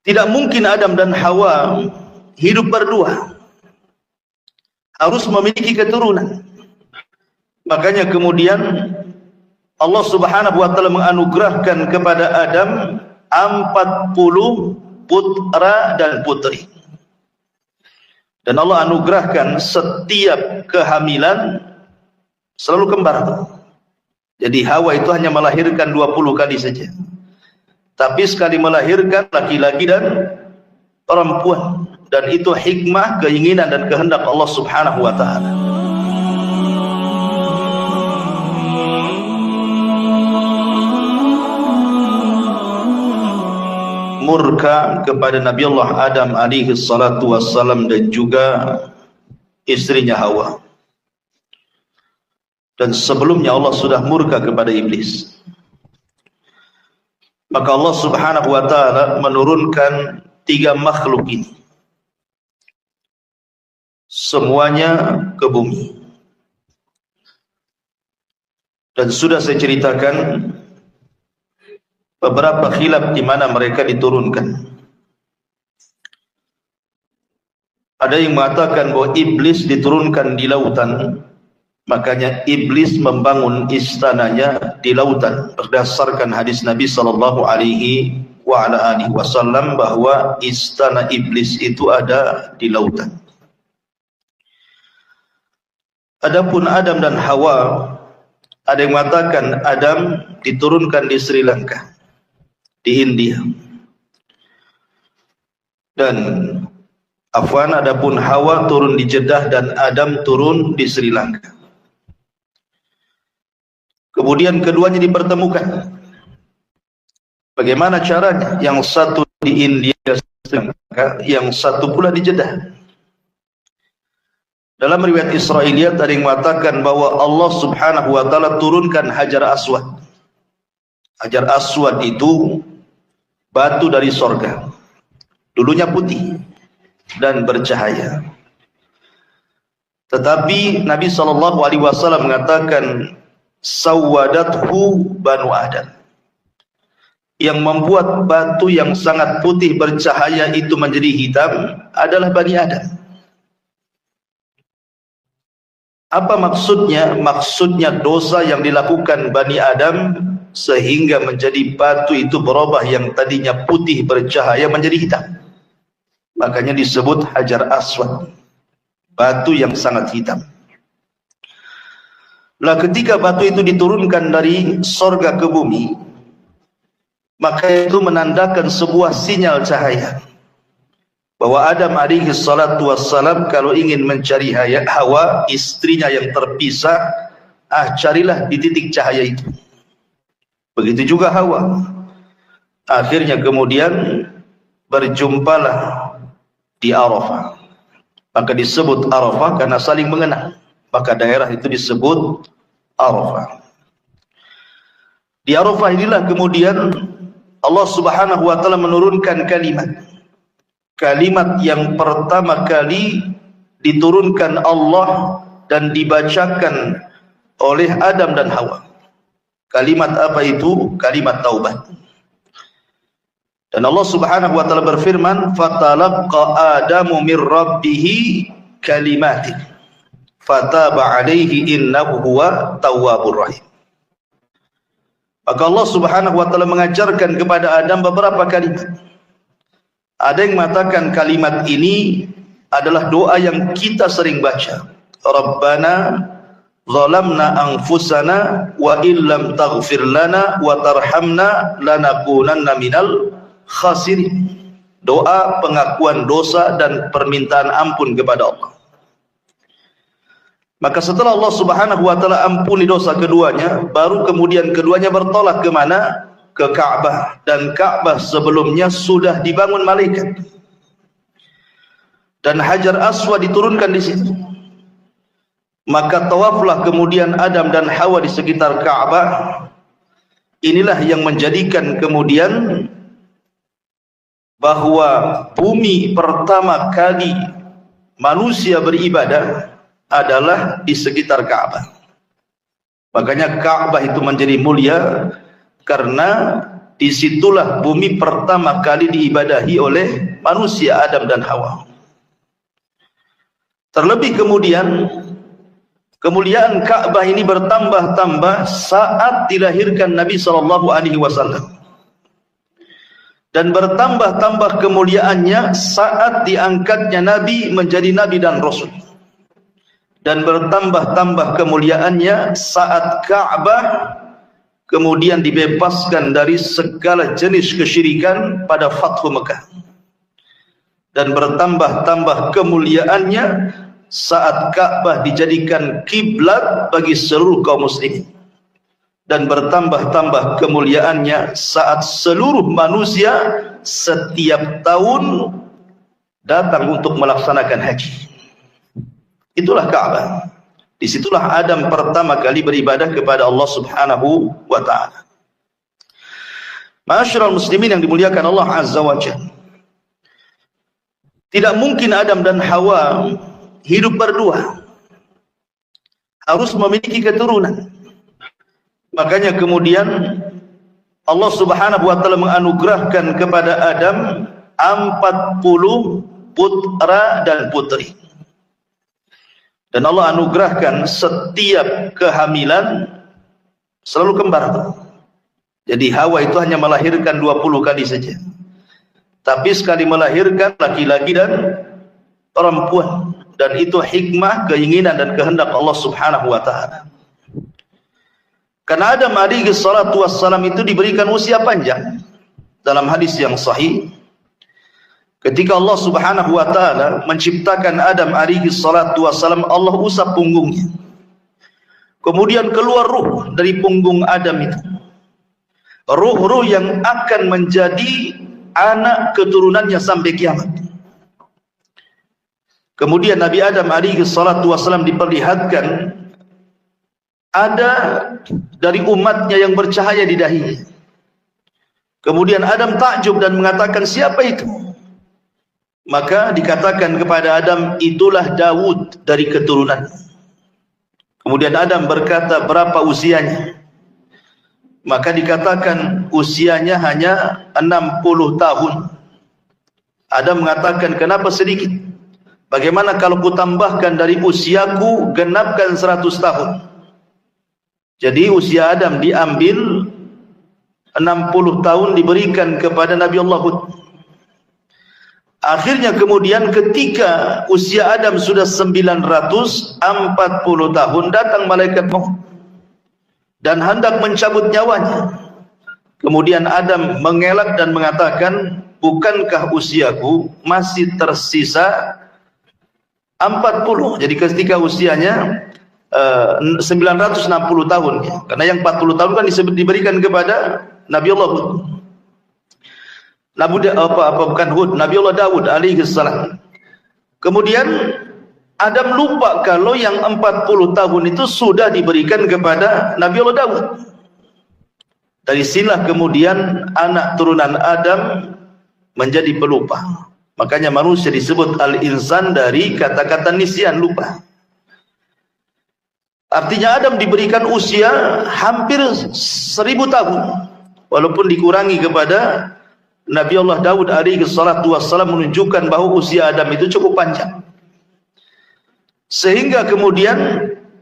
Tidak mungkin Adam dan Hawa hidup berdua, harus memiliki keturunan. Makanya kemudian Allah Subhanahu wa taala menganugerahkan kepada Adam 40 putra dan putri. Dan Allah anugerahkan setiap kehamilan selalu kembar. Jadi Hawa itu hanya melahirkan 20 kali saja. Tapi sekali melahirkan laki-laki dan perempuan. Dan itu hikmah, keinginan dan kehendak Allah Subhanahu wa taala. Murka kepada Nabi Allah Adam alaihi salatu wassalam dan juga istrinya Hawa. Dan sebelumnya Allah sudah murka kepada iblis. Maka Allah Subhanahu wa taala menurunkan 3 makhluk ini, semuanya ke bumi. Dan sudah saya ceritakan beberapa khilaf di mana mereka diturunkan. Ada yang mengatakan bahwa iblis diturunkan di lautan, makanya iblis membangun istananya di lautan berdasarkan hadis Nabi sallallahu alaihi wasallam bahwa istana iblis itu ada di lautan. Adapun Adam dan Hawa, ada yang mengatakan Adam diturunkan di Sri Lanka, di India. Dan adapun Hawa turun di Jeddah dan Adam turun di Sri Lanka. Kemudian keduanya dipertemukan. Bagaimana caranya? Yang satu di India, yang satu pula di Jeddah. Dalam riwayat Israiliyat ada yang mengatakan bahwa Allah Subhanahu wa taala turunkan Hajar Aswad. Hajar Aswad itu batu dari sorga. Dulunya putih dan bercahaya. Tetapi Nabi SAW mengatakan sawadathu banu Adam. Yang membuat batu yang sangat putih bercahaya itu menjadi hitam adalah Bani Adam. Apa maksudnya? Maksudnya dosa yang dilakukan Bani Adam sehingga menjadi batu itu berubah yang tadinya putih bercahaya menjadi hitam. Makanya disebut Hajar Aswad, batu yang sangat hitam. Lah ketika batu itu diturunkan dari sorga ke bumi, maka itu menandakan sebuah sinyal cahaya bahwa Adam alaihi salatu wassalam kalau ingin mencari Hawa, istrinya yang terpisah, carilah di titik cahaya itu. Begitu juga Hawa. Akhirnya kemudian berjumpalah di Arafah. Maka disebut Arafah karena saling mengenal. Maka daerah itu disebut Arafah. Di Arafah inilah kemudian Allah Subhanahu wa taala menurunkan kalimat yang pertama kali diturunkan Allah dan dibacakan oleh Adam dan Hawa. Kalimat apa itu? Kalimat taubat. Dan Allah Subhanahu wa taala berfirman, "Fatalaqqa Adamu mir rabbih kalimatin fataba alaihi innahu huwa tawwabur rahim." Maka Allah Subhanahu wa taala mengajarkan kepada Adam beberapa kalimat. Ada yang mengatakan kalimat ini adalah doa yang kita sering baca. Rabbana zalamna anfusana wa illam taghfir lana wa tarhamna lanakunanna minal khasirin. Doa pengakuan dosa dan permintaan ampun kepada Allah. Maka setelah Allah Subhanahu wa taala ampuni dosa keduanya, baru kemudian keduanya bertolak ke mana? Ke Ka'bah. Dan Ka'bah sebelumnya sudah dibangun malaikat. Dan Hajar Aswad diturunkan di situ. Maka tawaflah kemudian Adam dan Hawa di sekitar Ka'bah. Inilah yang menjadikan kemudian bahwa bumi pertama kali manusia beribadah adalah di sekitar Ka'bah. Makanya Ka'bah itu menjadi mulia karena disitulah bumi pertama kali diibadahi oleh manusia Adam dan Hawa. Terlebih kemudian kemuliaan Ka'bah ini bertambah-tambah saat dilahirkan Nabi SAW, dan bertambah-tambah kemuliaannya saat diangkatnya Nabi menjadi Nabi dan Rasul, dan bertambah-tambah kemuliaannya saat Ka'bah kemudian dibebaskan dari segala jenis kesyirikan pada Fathu Mekah, dan bertambah-tambah kemuliaannya saat Ka'bah dijadikan kiblat bagi seluruh kaum muslimin, dan bertambah-tambah kemuliaannya saat seluruh manusia setiap tahun datang untuk melaksanakan haji. Itulah Ka'bah. Disitulah Adam pertama kali beribadah kepada Allah Subhanahu wa ta'ala. Ma'asyiral muslimin yang dimuliakan Allah Azza wa Jalla, tidak mungkin Adam dan Hawa hidup berdua, harus memiliki keturunan. Makanya kemudian Allah Subhanahu wa ta'ala menganugerahkan kepada Adam 40 putra dan putri. Dan Allah anugerahkan setiap kehamilan selalu kembar. Jadi Hawa itu hanya melahirkan 20 kali saja, tapi sekali melahirkan laki-laki dan perempuan. Dan itu hikmah, keinginan dan kehendak Allah Subhanahu wa ta'ala. Karena Adam alaihi salatu wassalam itu diberikan usia panjang. Dalam hadis yang sahih, ketika Allah Subhanahu wa ta'ala menciptakan Adam alaihi salatu wassalam, Allah usap punggungnya. Kemudian keluar ruh dari punggung Adam itu. Ruh-ruh yang akan menjadi anak keturunannya sampai kiamat. Kemudian Nabi Adam alaihi salatu wassalam diperlihatkan ada dari umatnya yang bercahaya di dahinya. Kemudian Adam takjub dan mengatakan, siapa itu? Maka dikatakan kepada Adam, itulah Daud dari keturunan. Kemudian Adam berkata, berapa usianya? Maka dikatakan usianya hanya 60 tahun. Adam mengatakan, kenapa sedikit? Bagaimana kalau kutambahkan dari usiaku, genapkan 100 tahun? Jadi usia Adam diambil, 60 tahun diberikan kepada Nabi Allah Hud. Akhirnya kemudian ketika usia Adam sudah 940 tahun, datang malaikat maut dan hendak mencabut nyawanya. Kemudian Adam mengelak dan mengatakan, bukankah usiaku masih tersisa 40? Jadi ketika usianya 960 tahun, karena yang 40 tahun kan diberikan kepada Nabi Allah Hud. Nabi Allah Daud alaihi salam. Kemudian Adam lupa kalau yang 40 tahun itu sudah diberikan kepada Nabi Allah Daud. Dari sinilah kemudian anak turunan Adam menjadi pelupa. Makanya manusia disebut al-insan dari kata-kata nisyan, lupa. Artinya Adam diberikan usia hampir 1000 tahun, walaupun dikurangi kepada Nabi Allah Daud alaihi salatu wassalam, menunjukkan bahwa usia Adam itu cukup panjang. Sehingga kemudian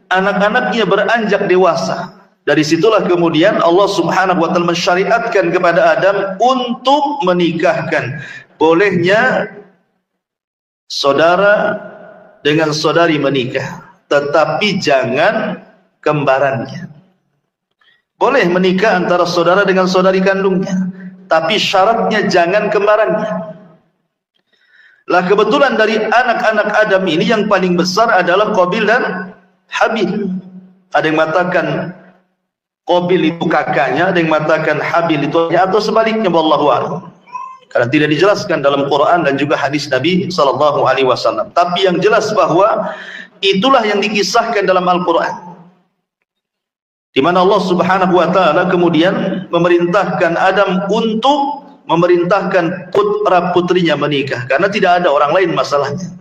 anak-anaknya beranjak dewasa. Dari situlah kemudian Allah Subhanahu wa ta'ala mensyariatkan kepada Adam untuk menikahkan. Bolehnya saudara dengan saudari menikah, tetapi jangan kembarannya. Boleh menikah antara saudara dengan saudari kandungnya, tapi syaratnya jangan kembarannya. Lah kebetulan dari anak-anak Adam ini yang paling besar adalah Qabil dan Habil. Ada yang mengatakan Qabil itu kakaknya, ada yang mengatakan Habil itu, atau sebaliknya, wallahu a'lam. Karena tidak dijelaskan dalam Quran dan juga hadis Nabi sallallahu alaihi wasallam. Tapi yang jelas bahwa itulah yang dikisahkan dalam Al-Quran, di mana Allah Subhanahu wa ta'ala kemudian memerintahkan Adam untuk memerintahkan putra putrinya menikah, karena tidak ada orang lain masalahnya.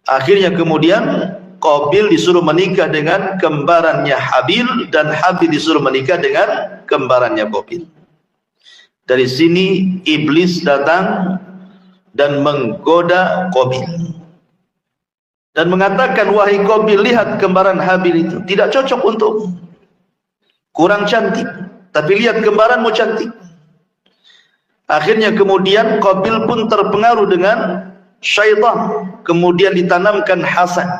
Akhirnya kemudian Qabil disuruh menikah dengan kembarannya Habil, dan Habil disuruh menikah dengan kembarannya Qabil. Dari sini iblis datang dan menggoda Qabil dan mengatakan, wahai Qabil, lihat kembaran Habil itu tidak cocok untukmu, kurang cantik, tapi lihat kembaranmu cantik. Akhirnya kemudian Qabil pun terpengaruh dengan syaitan, kemudian ditanamkan hasad.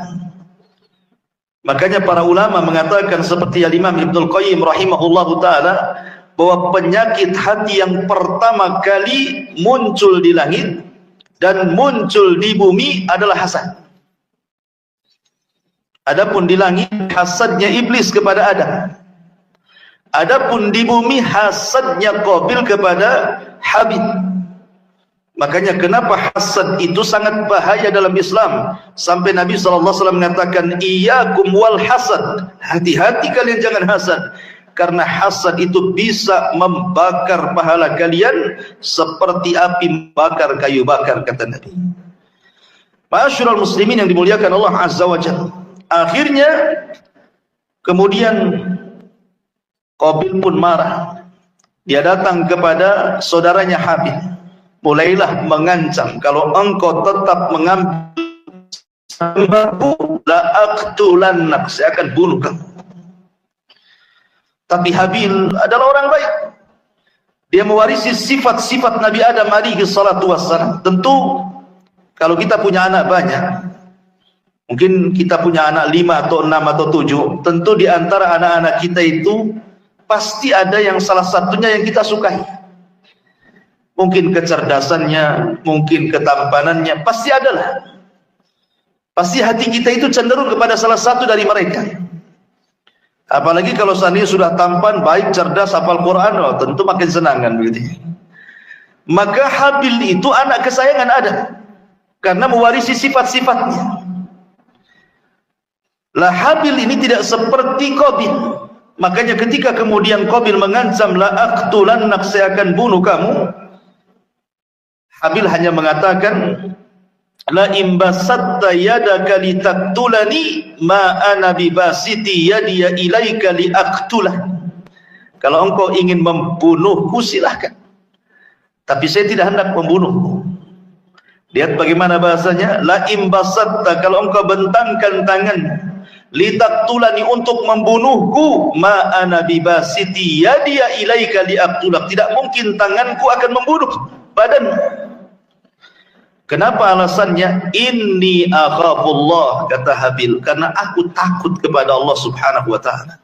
Makanya para ulama mengatakan seperti Imam Ibnul Qayyim rahimahullahu ta'ala, bahwa penyakit hati yang pertama kali muncul di langit dan muncul di bumi adalah hasad. Adapun di langit hasadnya iblis kepada Adam, adapun di bumi hasadnya Qabil kepada Habil. Makanya kenapa hasad itu sangat bahaya dalam Islam, sampai Nabi SAW mengatakan, iyyakum wal hasad, hati-hati kalian jangan hasad, karena hasad itu bisa membakar pahala kalian seperti api membakar kayu bakar, kata Nabi. Ma'asyiral muslimin yang dimuliakan Allah Azza wa Jalla. Akhirnya kemudian Qabil pun marah. Dia datang kepada saudaranya Habil, mulailah mengancam, kalau engkau tetap mengambil sembahku, la aqtulannak, saya akan bunuh kamu. Tapi Habil adalah orang baik. Dia mewarisi sifat-sifat Nabi Adam alaihi salatu wassalam. Tentu kalau kita punya anak banyak, mungkin kita punya anak 5 atau 6 atau 7, tentu di antara anak-anak kita itu pasti ada yang salah satunya yang kita sukai. Mungkin kecerdasannya, mungkin ketampanannya, pasti adalah. Pasti hati kita itu cenderung kepada salah satu dari mereka. Apalagi kalau seandainya sudah tampan, baik, cerdas, hafal Quran, oh, tentu makin senang kan begitu. Maka Habil itu anak kesayangan Adam karena mewarisi sifat-sifatnya. Lah Habil ini tidak seperti Qabil. Makanya ketika kemudian Qabil mengancam, la aqtulannak, saya akan bunuh kamu, Habil hanya mengatakan, la imbasatta yadaka litaktulani ma ana bibasiti yadiya ilaika liaqtulah. Kalau engkau ingin membunuhku silahkan, tapi saya tidak hendak membunuhmu. Lihat bagaimana bahasanya, la imbasatta, kalau engkau bentangkan tangan, litaktulani, untuk membunuhku, ma ana bibasiti yadiya ilaika liaqtulah, tidak mungkin tanganku akan membunuh badanmu. Kenapa alasannya? Inni akhafullah, kata Habil, karena aku takut kepada Allah subhanahu wa ta'ala.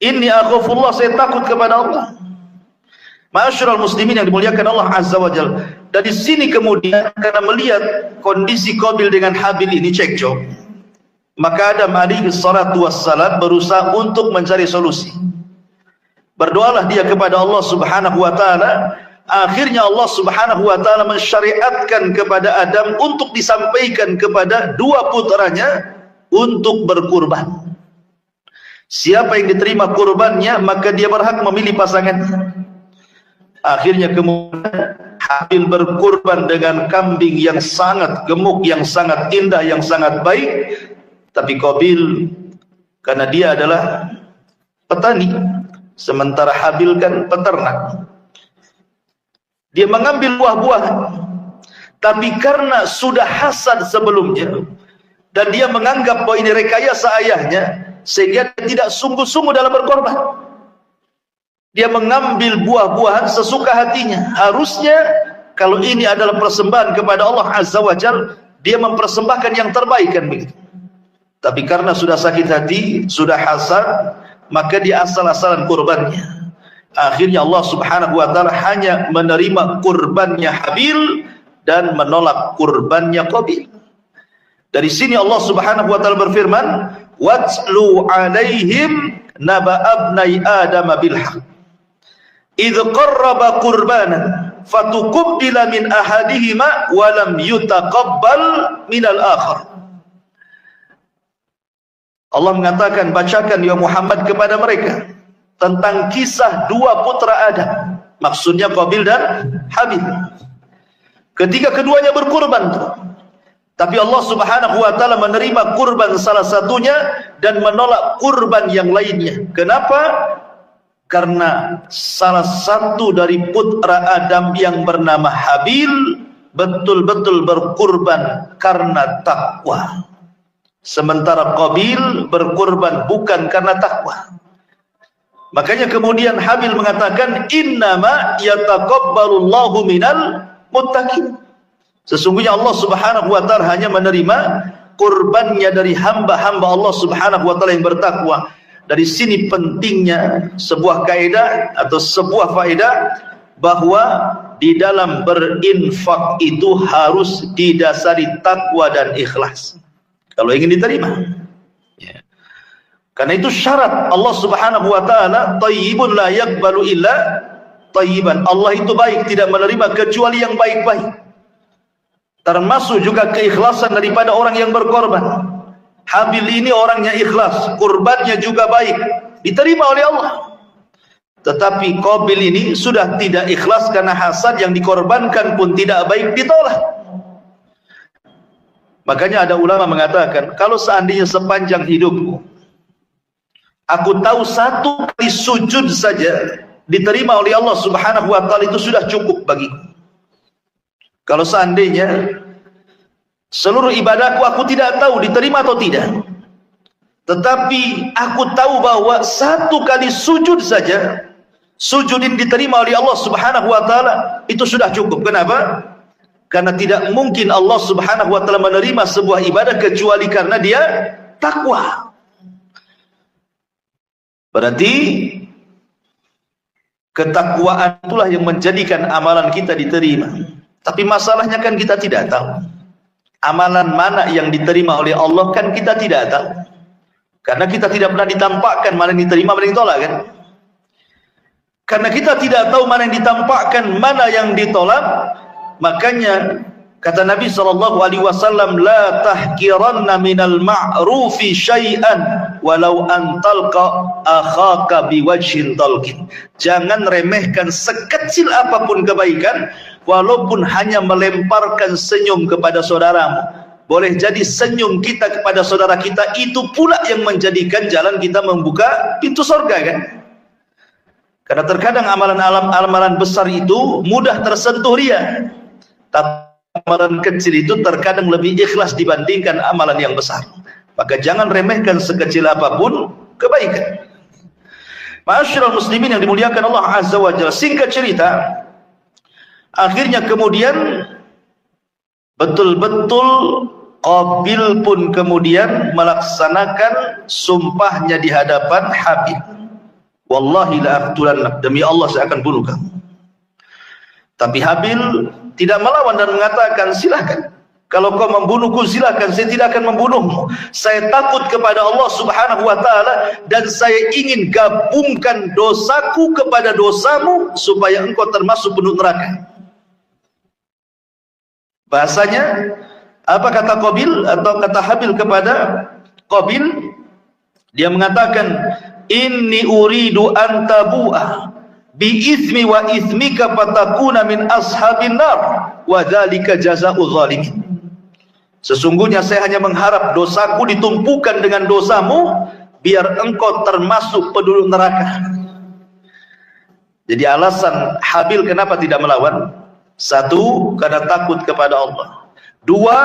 Inni akhafullah, saya takut kepada Allah. Ma'asyiral muslimin yang dimuliakan Allah Azza wa Jalla. Dari sini kemudian, karena melihat kondisi Qabil dengan Habil ini cekcok, maka Adam alaihi salatu wassalam berusaha untuk mencari solusi. Berdoalah dia kepada Allah subhanahu wa ta'ala. Akhirnya Allah subhanahu wa ta'ala mensyariatkan kepada Adam untuk disampaikan kepada 2 putranya untuk berkurban. Siapa yang diterima kurbannya, maka dia berhak memilih pasangannya. Akhirnya kemudian Habil berkurban dengan kambing yang sangat gemuk, yang sangat indah, yang sangat baik. Tapi Qabil, karena dia adalah petani, sementara Habil kan peternak, dia mengambil buah-buahan. Tapi karena sudah hasad sebelumnya, dan dia menganggap bahwa ini rekayasa ayahnya, sehingga dia tidak sungguh-sungguh dalam berkorban. Dia mengambil buah-buahan sesuka hatinya. Harusnya kalau ini adalah persembahan kepada Allah Azza wa Jalla, dia mempersembahkan yang terbaik kan begitu. Tapi karena sudah sakit hati, sudah hasad, maka dia asal-asalan kurbannya. Akhirnya Allah subhanahu wa ta'ala hanya menerima kurbannya Habil dan menolak kurbannya Qabil. Dari sini Allah subhanahu wa ta'ala berfirman, watlu alaihim naba abnai adam bilhaq idh qarraba qurbanan fatukubbila min ahadihima walam yutaqabbal minal akhar. Allah mengatakan, bacakan ya Muhammad kepada mereka tentang kisah 2 putra Adam, maksudnya Qabil dan Habil. Ketika keduanya berkurban, tapi Allah subhanahu wa ta'ala menerima kurban salah satunya dan menolak kurban yang lainnya. Kenapa? karena salah satu dari putra Adam yang bernama Habil betul-betul berkurban karena takwa, sementara Qabil berkurban bukan karena takwa. Makanya kemudian Habil mengatakan, innama yataqabbalullahu minal muttaqin. Sesungguhnya Allah Subhanahu wa taala hanya menerima kurbannya dari hamba-hamba Allah Subhanahu wa taala yang bertakwa. Dari sini pentingnya sebuah kaidah atau sebuah faedah bahwa di dalam berinfak itu harus didasari takwa dan ikhlas kalau ingin diterima. Karena itu syarat Allah Subhanahu wa taala, thayyibun la yaqbalu illa thayyiban. Allah itu baik, tidak menerima kecuali yang baik-baik. Termasuk juga keikhlasan daripada orang yang berkorban. Habil ini orangnya ikhlas, kurbannya juga baik, diterima oleh Allah. Tetapi Qabil ini sudah tidak ikhlas karena hasad, yang dikorbankan pun tidak baik, ditolak. Makanya ada ulama mengatakan, kalau seandainya sepanjang hidupku aku tahu satu kali sujud saja diterima oleh Allah Subhanahu wa taala, itu sudah cukup bagiku. Kalau seandainya seluruh ibadahku aku tidak tahu diterima atau tidak, tetapi aku tahu bahwa satu kali sujud saja, sujud ini diterima oleh Allah Subhanahu wa taala, itu sudah cukup. Kenapa? Karena tidak mungkin Allah Subhanahu wa taala menerima sebuah ibadah kecuali karena dia takwa. Berarti ketakwaan itulah yang menjadikan amalan kita diterima. Tapi masalahnya kan kita tidak tahu amalan mana yang diterima oleh Allah, kan kita tidak tahu. Karena kita tidak pernah ditampakkan mana yang diterima, mana yang ditolak, kan? Karena kita tidak tahu mana yang ditampakkan, mana yang ditolak, makanya kata Nabi SAW, la tahkiranna minal ma'rufi syai'an walau antalqa akhaka biwajhin talqin. Jangan remehkan sekecil apapun kebaikan, walaupun hanya melemparkan senyum kepada saudaramu. Boleh jadi senyum kita kepada saudara kita itu pula yang menjadikan jalan kita membuka pintu surga, kan? Karena terkadang amalan besar itu mudah tersentuh ria, tapi amalan kecil itu terkadang lebih ikhlas dibandingkan amalan yang besar. Maka jangan remehkan sekecil apapun kebaikan. Ma'asyiral muslimin yang dimuliakan Allah Azza wa Jalla, singkat cerita, akhirnya kemudian betul-betul Qabil pun kemudian melaksanakan sumpahnya di hadapan Habil. Wallahi la aqtulannak, demi Allah saya akan bunuh kamu. Tapi Habil tidak melawan dan mengatakan, silakan, kalau kau membunuhku silakan, saya tidak akan membunuhmu. Saya takut kepada Allah Subhanahu wa taala dan saya ingin gabungkan dosaku kepada dosamu supaya engkau termasuk penduduk neraka. Bahasanya apa kata Qabil atau kata Habil kepada Qabil? Dia mengatakan, inni uridu an tabu'a bi itsmi wa itsmika fatakuna min ashabin nar wa dzalika jazaa'u zalimin. Sesungguhnya saya hanya mengharap dosaku ditumpukan dengan dosamu biar engkau termasuk penduduk neraka. Jadi alasan Habil kenapa tidak melawan, satu, karena takut kepada Allah. Dua,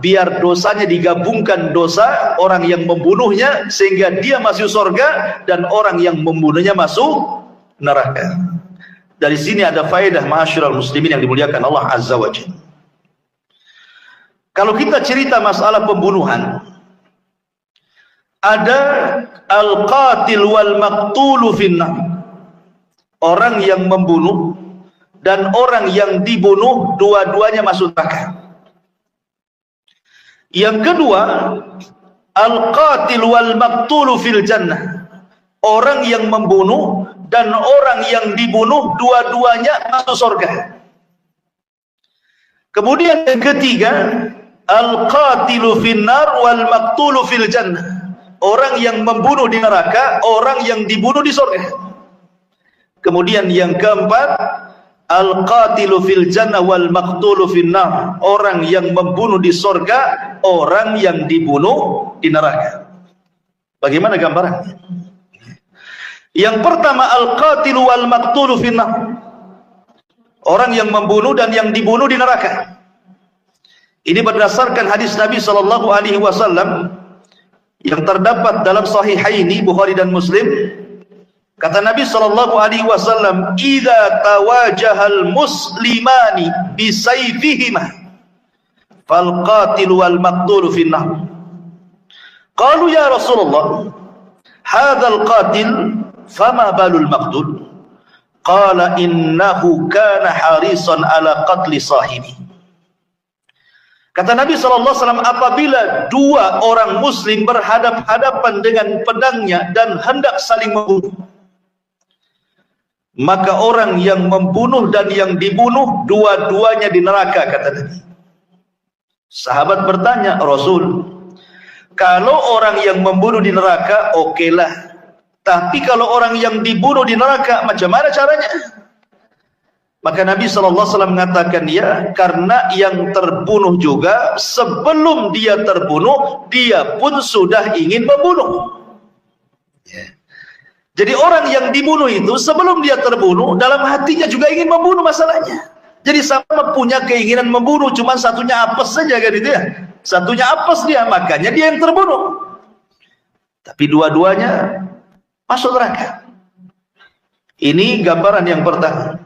biar dosanya digabungkan dosa orang yang membunuhnya sehingga dia masuk surga dan orang yang membunuhnya masuk neraka. Dari sini ada faedah ma'asyiral muslimin yang dimuliakan Allah Azza wa Jalla. Kalau kita cerita masalah pembunuhan, ada al-qatil wal maqtulu finnar. Orang yang membunuh dan orang yang dibunuh dua-duanya masuk neraka. Yang kedua, al-qatil wal maqtulu fil jannah. Orang yang membunuh dan orang yang dibunuh dua-duanya masuk surga. Kemudian yang ketiga, al-qatilu finnar wal maqtulu fil jannah. Orang yang membunuh di neraka, orang yang dibunuh di surga. Kemudian yang keempat, al-qatilu fil jannah wal maqtulu finnar. Orang yang membunuh di surga, orang yang dibunuh di neraka. Bagaimana gambarannya? Yang pertama, al-qatilu wal maqtulu finnar. Orang yang membunuh dan yang dibunuh di neraka. Ini berdasarkan hadis Nabi sallallahu alaihi wasallam yang terdapat dalam Sahihaini Bukhari dan Muslim. Kata Nabi sallallahu alaihi wasallam, "Idza tawajahal muslimani bi sayfihima fal qatilu wal maqtulu finnar." Qalu ya Rasulullah, hadzal qatil fama balul maqtul? Qala innahu kana harisan ala qatli sahibi. Kata Nabi SAW, apabila dua orang muslim berhadap-hadapan dengan pedangnya dan hendak saling membunuh, maka orang yang membunuh dan yang dibunuh dua-duanya di neraka, kata Nabi. Sahabat bertanya, Rasul, kalau orang yang membunuh di neraka, okelah. Tapi kalau orang yang dibunuh di neraka, macam mana caranya? Maka Nabi SAW mengatakan, ya, karena yang terbunuh juga sebelum dia terbunuh, dia pun sudah ingin membunuh. Jadi orang yang dibunuh itu sebelum dia terbunuh, dalam hatinya juga ingin membunuh masalahnya. Jadi sama punya keinginan membunuh, cuma satunya apes saja kan itu ya. Satunya apes dia, makanya dia yang terbunuh. Tapi dua-duanya masuk neraka. Ini gambaran yang pertama.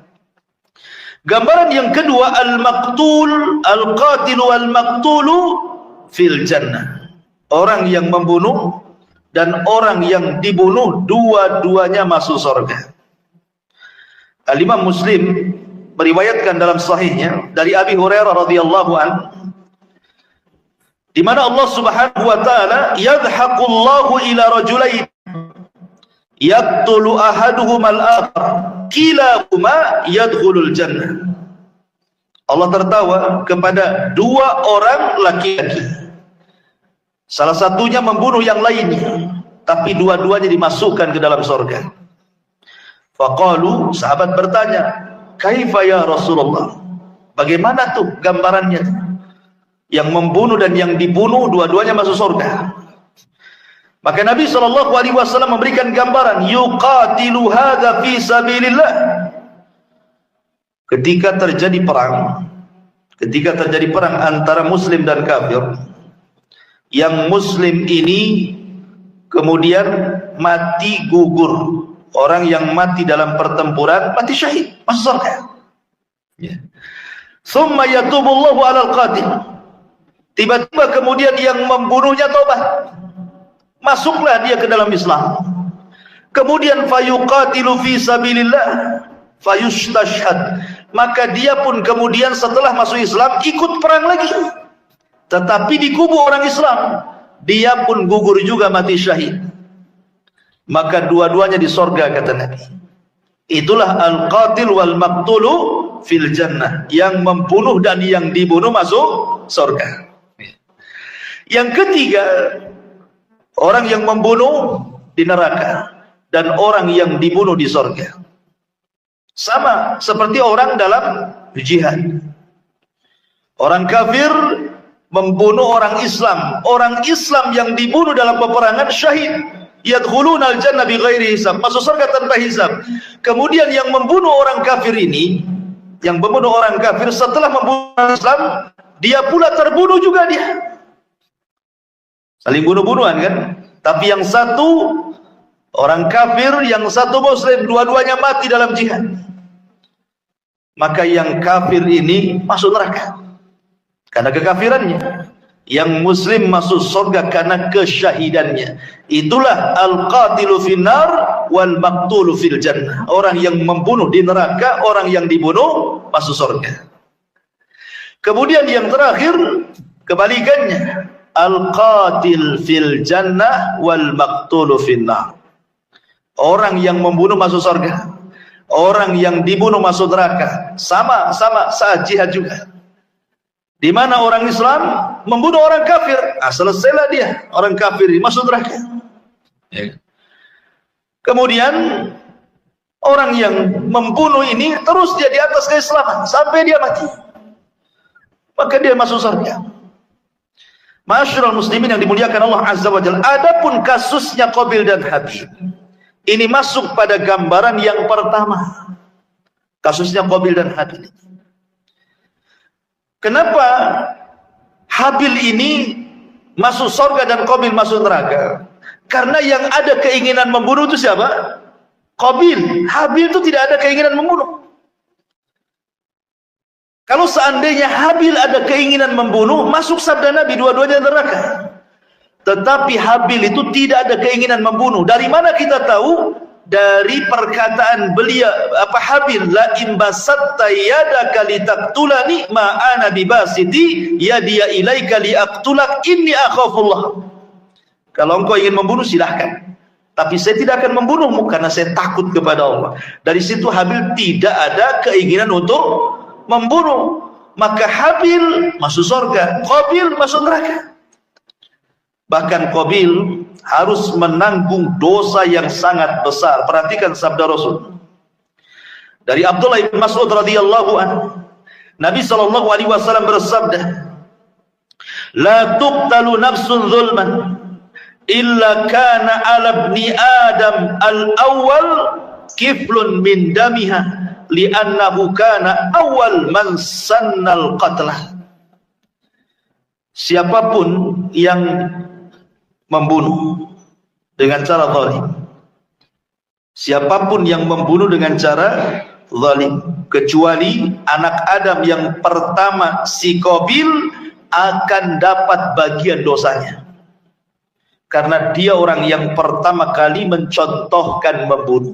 Gambaran yang kedua, al-maqtul, al-qatilu wal-maqtulu fil jannah. Orang yang membunuh dan orang yang dibunuh dua-duanya masuk surga. Al-Imam Muslim meriwayatkan dalam sahihnya dari Abi Hurairah radhiyallahu anhu, di mana Allah Subhanahu wa taala, yadhaqullahu ila rajulain yaqtulu ahaduhum al-akhar kilahuma yadkhulul jannah. Allah tertawa kepada dua orang laki-laki, salah satunya membunuh yang lainnya, tapi dua-duanya dimasukkan ke dalam surga. Faqalu, sahabat bertanya, kaifa ya Rasulullah, bagaimana tuh gambarannya, yang membunuh dan yang dibunuh dua-duanya masuk surga? Maka Nabi SAW memberikan gambaran, yuqatilu hadza fi sabilillah. Ketika terjadi perang antara muslim dan kafir, yang muslim ini kemudian mati gugur. Orang yang mati dalam pertempuran mati syahid, masuk surga. Tsumma yatubullahu 'alal qatil. Tiba-tiba kemudian yang membunuhnya taubat, masuklah dia ke dalam Islam. Kemudian fayuqatilu fi sabilillah fayustashhad, maka dia pun kemudian setelah masuk Islam ikut perang lagi, tetapi di kubu orang Islam dia pun gugur juga, mati syahid. Maka dua-duanya di sorga, kata Nabi. Itulah al-qatil wal maqtulu fil jannah, yang membunuh dan yang dibunuh masuk sorga. Yang ketiga, orang yang membunuh di neraka dan orang yang dibunuh di sorga. Sama seperti orang dalam jihad. Orang kafir membunuh orang Islam. Orang Islam yang dibunuh dalam peperangan syahid. Yadkhuluna al-jannah bighairi hisab, masuk surga tanpa hisab. Kemudian yang membunuh orang kafir ini, yang membunuh orang kafir setelah membunuh orang Islam, dia pula terbunuh juga dia. Saling bunuh-bunuhan kan? Tapi yang satu orang kafir, yang satu muslim, dua-duanya mati dalam jihad. Maka yang kafir ini masuk neraka karena kekafirannya. Yang muslim masuk surga karena kesyahidannya. Itulah al-qatilu finnar wal maqtulu fil jannah. Orang yang membunuh di neraka, orang yang dibunuh masuk surga. Kemudian yang terakhir kebalikannya, al-qatil fil jannah wal maqtulu finnar. Orang yang membunuh masuk surga, orang yang dibunuh masuk neraka. Sama-sama saat jihad juga. Di mana orang Islam membunuh orang kafir, selesailah dia, orang kafir masuk neraka. Kemudian orang yang membunuh ini terus dia di atas keislaman sampai dia mati, maka dia masuk surga. Masyarul muslimin yang dimuliakan Allah Azza wa Jalla. Adapun kasusnya Qabil dan Habib, Ini masuk pada gambaran yang pertama, kasusnya Qabil dan Habil. Kenapa Habil ini masuk surga dan Qabil masuk neraka? Karena yang ada keinginan membunuh itu siapa? Qabil. Habil itu tidak ada keinginan membunuh. Kalau seandainya Habil ada keinginan membunuh, masuk sabda Nabi, dua-duanya neraka. Tetapi Habil itu tidak ada keinginan membunuh. Dari mana kita tahu? Dari perkataan beliau, Habil, la imbasatta yadaka litaqtulani ma ana bibasiti yadiya ilaika liaqtulak inni akhafullah. Kalau engkau ingin membunuh silahkan, tapi saya tidak akan membunuhmu karena saya takut kepada Allah. Dari situ Habil tidak ada keinginan untuk membunuh. Maka Habil masuk surga, Qabil masuk neraka. Bahkan Qabil harus menanggung dosa yang sangat besar. Perhatikan sabda Rasul dari Abdullah bin Mas'ud radhiyallahu anhu. Nabi SAW bersabda, la tuqtalu nafsun zulman illa kana ala ibni Adam al-awwal kiflun min damiha li'annahu kana awal man sannal qatlah. Siapapun yang membunuh dengan cara zalim, siapapun yang membunuh dengan cara zalim, kecuali anak Adam yang pertama si Qabil, akan dapat bagian dosanya karena dia orang yang pertama kali mencontohkan membunuh.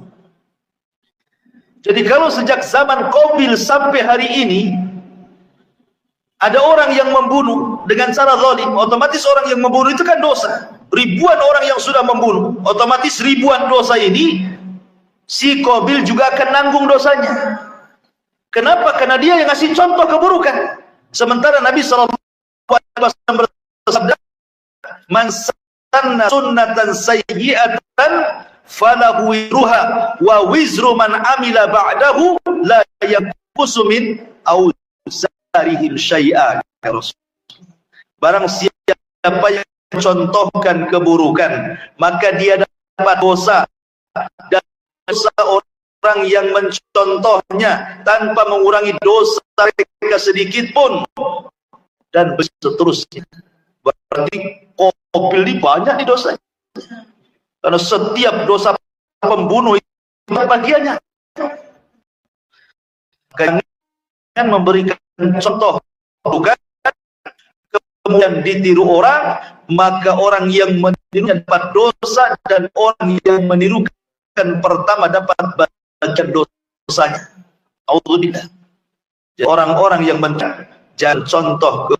Jadi kalau sejak zaman Qabil sampai hari ini ada orang yang membunuh dengan cara zalim, otomatis orang yang membunuh itu kan dosa. Ribuan orang yang sudah membunuh, otomatis ribuan dosa ini si Qabil juga akan nanggung dosanya. Kenapa? Karena dia yang ngasih contoh keburukan. Sementara Nabi SAW bersabda, man sanna sunnatan sayyi'atan falahu wizruha wa wizru man amila ba'dahu la yanqusu min awzarihim syai'an. Barang siapa yang contohkan keburukan, maka dia dapat dosa, dan dosa orang yang mencontohnya tanpa mengurangi dosa mereka sedikit pun, dan seterusnya. Berarti Qabil ini banyak di dosanya, karena setiap dosa pembunuh itu bagiannya. Dengan memberikan contoh bukan kemudian ditiru orang, maka orang yang meniru dapat dosa, dan orang yang menirukan pertama dapat bagian dosanya. Alhamdulillah. Orang-orang yang menjadi contoh.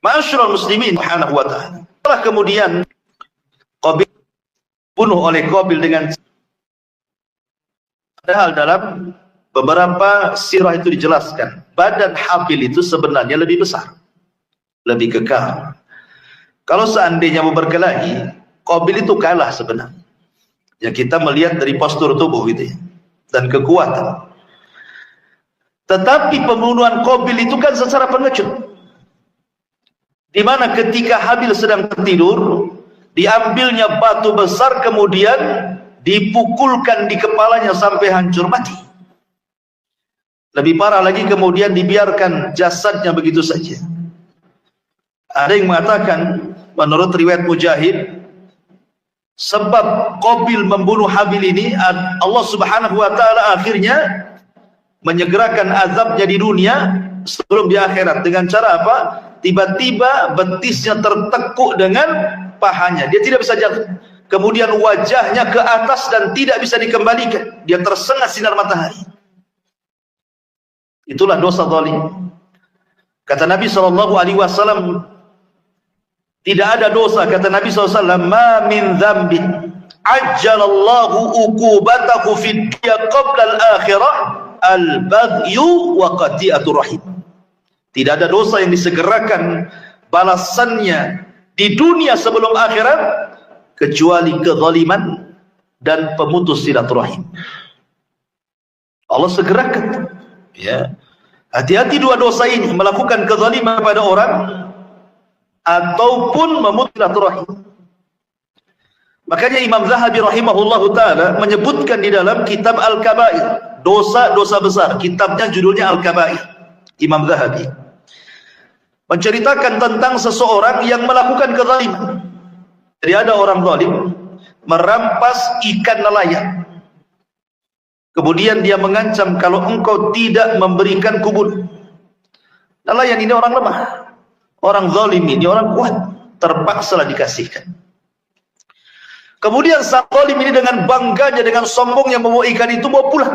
Ma'asyiral muslimin subhanahu wa ta'ala. Setelah kemudian Qabil bunuh oleh Qabil dengan, padahal dalam beberapa sirah itu dijelaskan badan Habil itu sebenarnya lebih besar, lebih kekal. Kalau seandainya mau berkelahi, Qabil itu kalah sebenarnya. Ya, kita melihat dari postur tubuh itu ya, dan kekuatan. Tetapi pembunuhan Qabil itu kan secara pengecut, di mana ketika Habil sedang tertidur, diambilnya batu besar kemudian dipukulkan di kepalanya sampai hancur mati. Lebih parah lagi, kemudian dibiarkan jasadnya begitu saja. Ada yang mengatakan, menurut riwayat Mujahid, sebab Qabil membunuh Habil ini, Allah Subhanahu wa ta'ala akhirnya menyegerakan azabnya di dunia sebelum di akhirat. Dengan cara apa? Tiba-tiba betisnya tertekuk dengan pahanya, dia tidak bisa jatuh. Kemudian wajahnya ke atas dan tidak bisa dikembalikan, dia tersengat sinar matahari. Itulah dosa zalim. Kata Nabi SAW, tidak ada dosa, kata Nabi SAW, ma min dzambin ajjalallahu uqubatahu fid dunya qabla al-akhirah al-baghyu wa qati'atur rahim. Tidak ada dosa yang disegerakan balasannya di dunia sebelum akhirat kecuali kezaliman dan pemutus silaturahim. Allah segerakan. Ya, hati-hati dua dosa ini, melakukan kezaliman pada orang ataupun memutus silaturahim. Makanya Imam Zahabi rahimahullahu ta'ala menyebutkan di dalam kitab Al-Kabair, dosa-dosa besar. Kitabnya judulnya Al-Kabair, Imam Zahabi menceritakan tentang seseorang yang melakukan kezaliman. Jadi ada orang zalim merampas ikan nelayan, kemudian dia mengancam kalau engkau tidak memberikan kubur. Nelayan ini orang lemah, orang zalim ini orang kuat, terpaksalah dikasihkan. Kemudian sang zalim ini dengan bangganya, dengan sombongnya membawa ikan itu bawa pulang.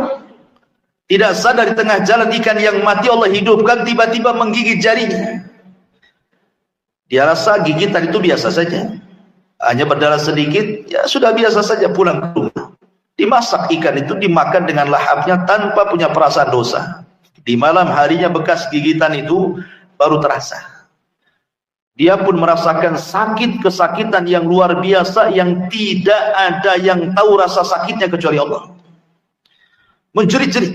Tidak sadar di tengah jalan ikan yang mati Allah hidupkan tiba-tiba menggigit jarinya. Dia rasa gigitan itu biasa saja, hanya berdarah sedikit, ya sudah biasa saja, pulang ke rumah. Dimasak ikan itu, dimakan dengan lahapnya tanpa punya perasaan dosa. Di malam harinya bekas gigitan itu baru terasa. Dia pun merasakan sakit kesakitan yang luar biasa yang tidak ada yang tahu rasa sakitnya kecuali Allah. Menjerit-jerit.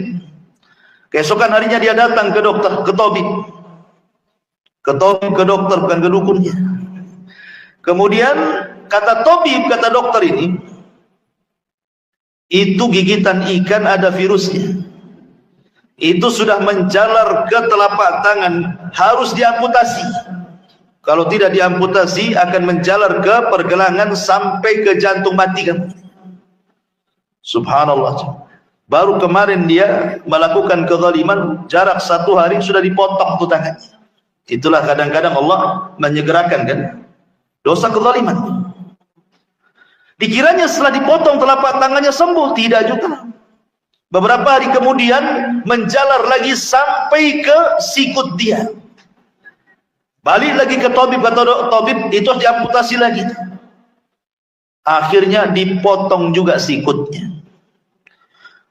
Keesokan harinya dia datang ke dokter, ke tabib. Ke dokter, bukan ke dukunnya. Kemudian kata tabib, kata dokter ini, itu gigitan ikan ada virusnya. Itu sudah menjalar ke telapak tangan, harus diamputasi. Kalau tidak diamputasi akan menjalar ke pergelangan sampai ke jantung mati kan. Subhanallah. Baru kemarin dia melakukan kezaliman, jarak 1 hari sudah dipotong tuh tangannya. Itulah kadang-kadang Allah menyegerakan kan dosa kezaliman. Dikiranya setelah dipotong telapak tangannya sembuh, tidak juga. Beberapa hari kemudian menjalar lagi sampai ke sikut dia. Balik lagi ke tabib, kata tabib itu harus diamputasi lagi. Akhirnya dipotong juga sikutnya.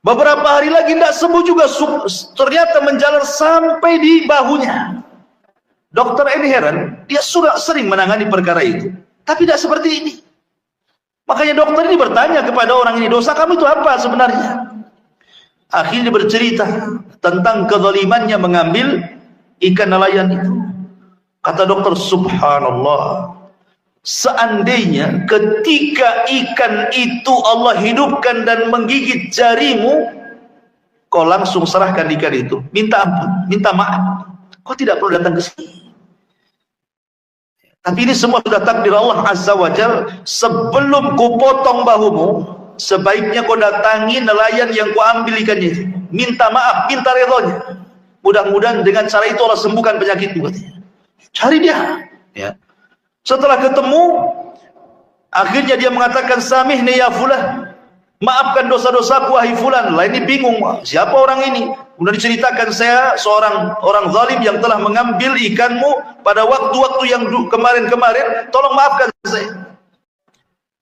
Beberapa hari lagi tidak sembuh juga, ternyata menjalar sampai di bahunya. Dokter ini heran, dia sudah sering menangani perkara itu, tapi tidak seperti ini. Makanya dokter ini bertanya kepada orang ini, dosa kamu itu apa sebenarnya? Akhirnya bercerita tentang kezalimannya mengambil ikan nelayan itu. Kata dokter, subhanallah, seandainya ketika ikan itu Allah hidupkan dan menggigit jarimu, kau langsung serahkan ikan itu, minta ampun, minta maaf, kau tidak perlu datang ke sini. Tapi ini semua sudah takdir Allah Azza wa Jal. Sebelum kau potong bahumu, sebaiknya kau datangi nelayan yang kau ambil ikannya itu, minta maaf, minta redhonya. Mudah-mudahan dengan cara itu Allah sembuhkan penyakitmu, katanya. Cari dia, ya. Setelah ketemu, akhirnya dia mengatakan, samihni ya fulan, maafkan dosa-dosaku wahai fulan. Lah ini bingung, siapa orang ini? Kemudian diceritakan, saya seorang orang zalim yang telah mengambil ikanmu pada waktu-waktu yang kemarin-kemarin, tolong maafkan saya.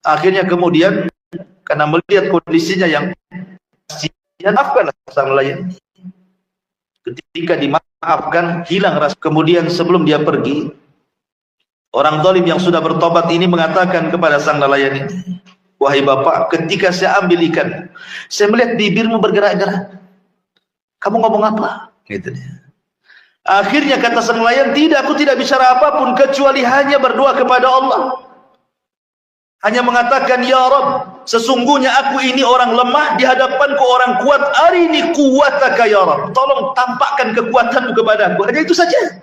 Akhirnya kemudian karena melihat kondisinya yang ya maafkanlah sang nelayan. Ketika dimaafkan, hilang rasa. Kemudian sebelum dia pergi, orang zalim yang sudah bertobat ini mengatakan kepada sang nelayan ini, wahai bapak, ketika saya ambil ikan, saya melihat bibirmu bergerak-gerak. Kamu ngomong apa? Gitu dia. Akhirnya kata sang nelayan, tidak, aku tidak bicara apapun kecuali hanya berdoa kepada Allah. Hanya mengatakan, ya Rabb, sesungguhnya aku ini orang lemah, di hadapanku orang kuat, arini quwwataka ya Rabb, tolong tampakkan kekuatanmu kepadaku. Hanya itu saja.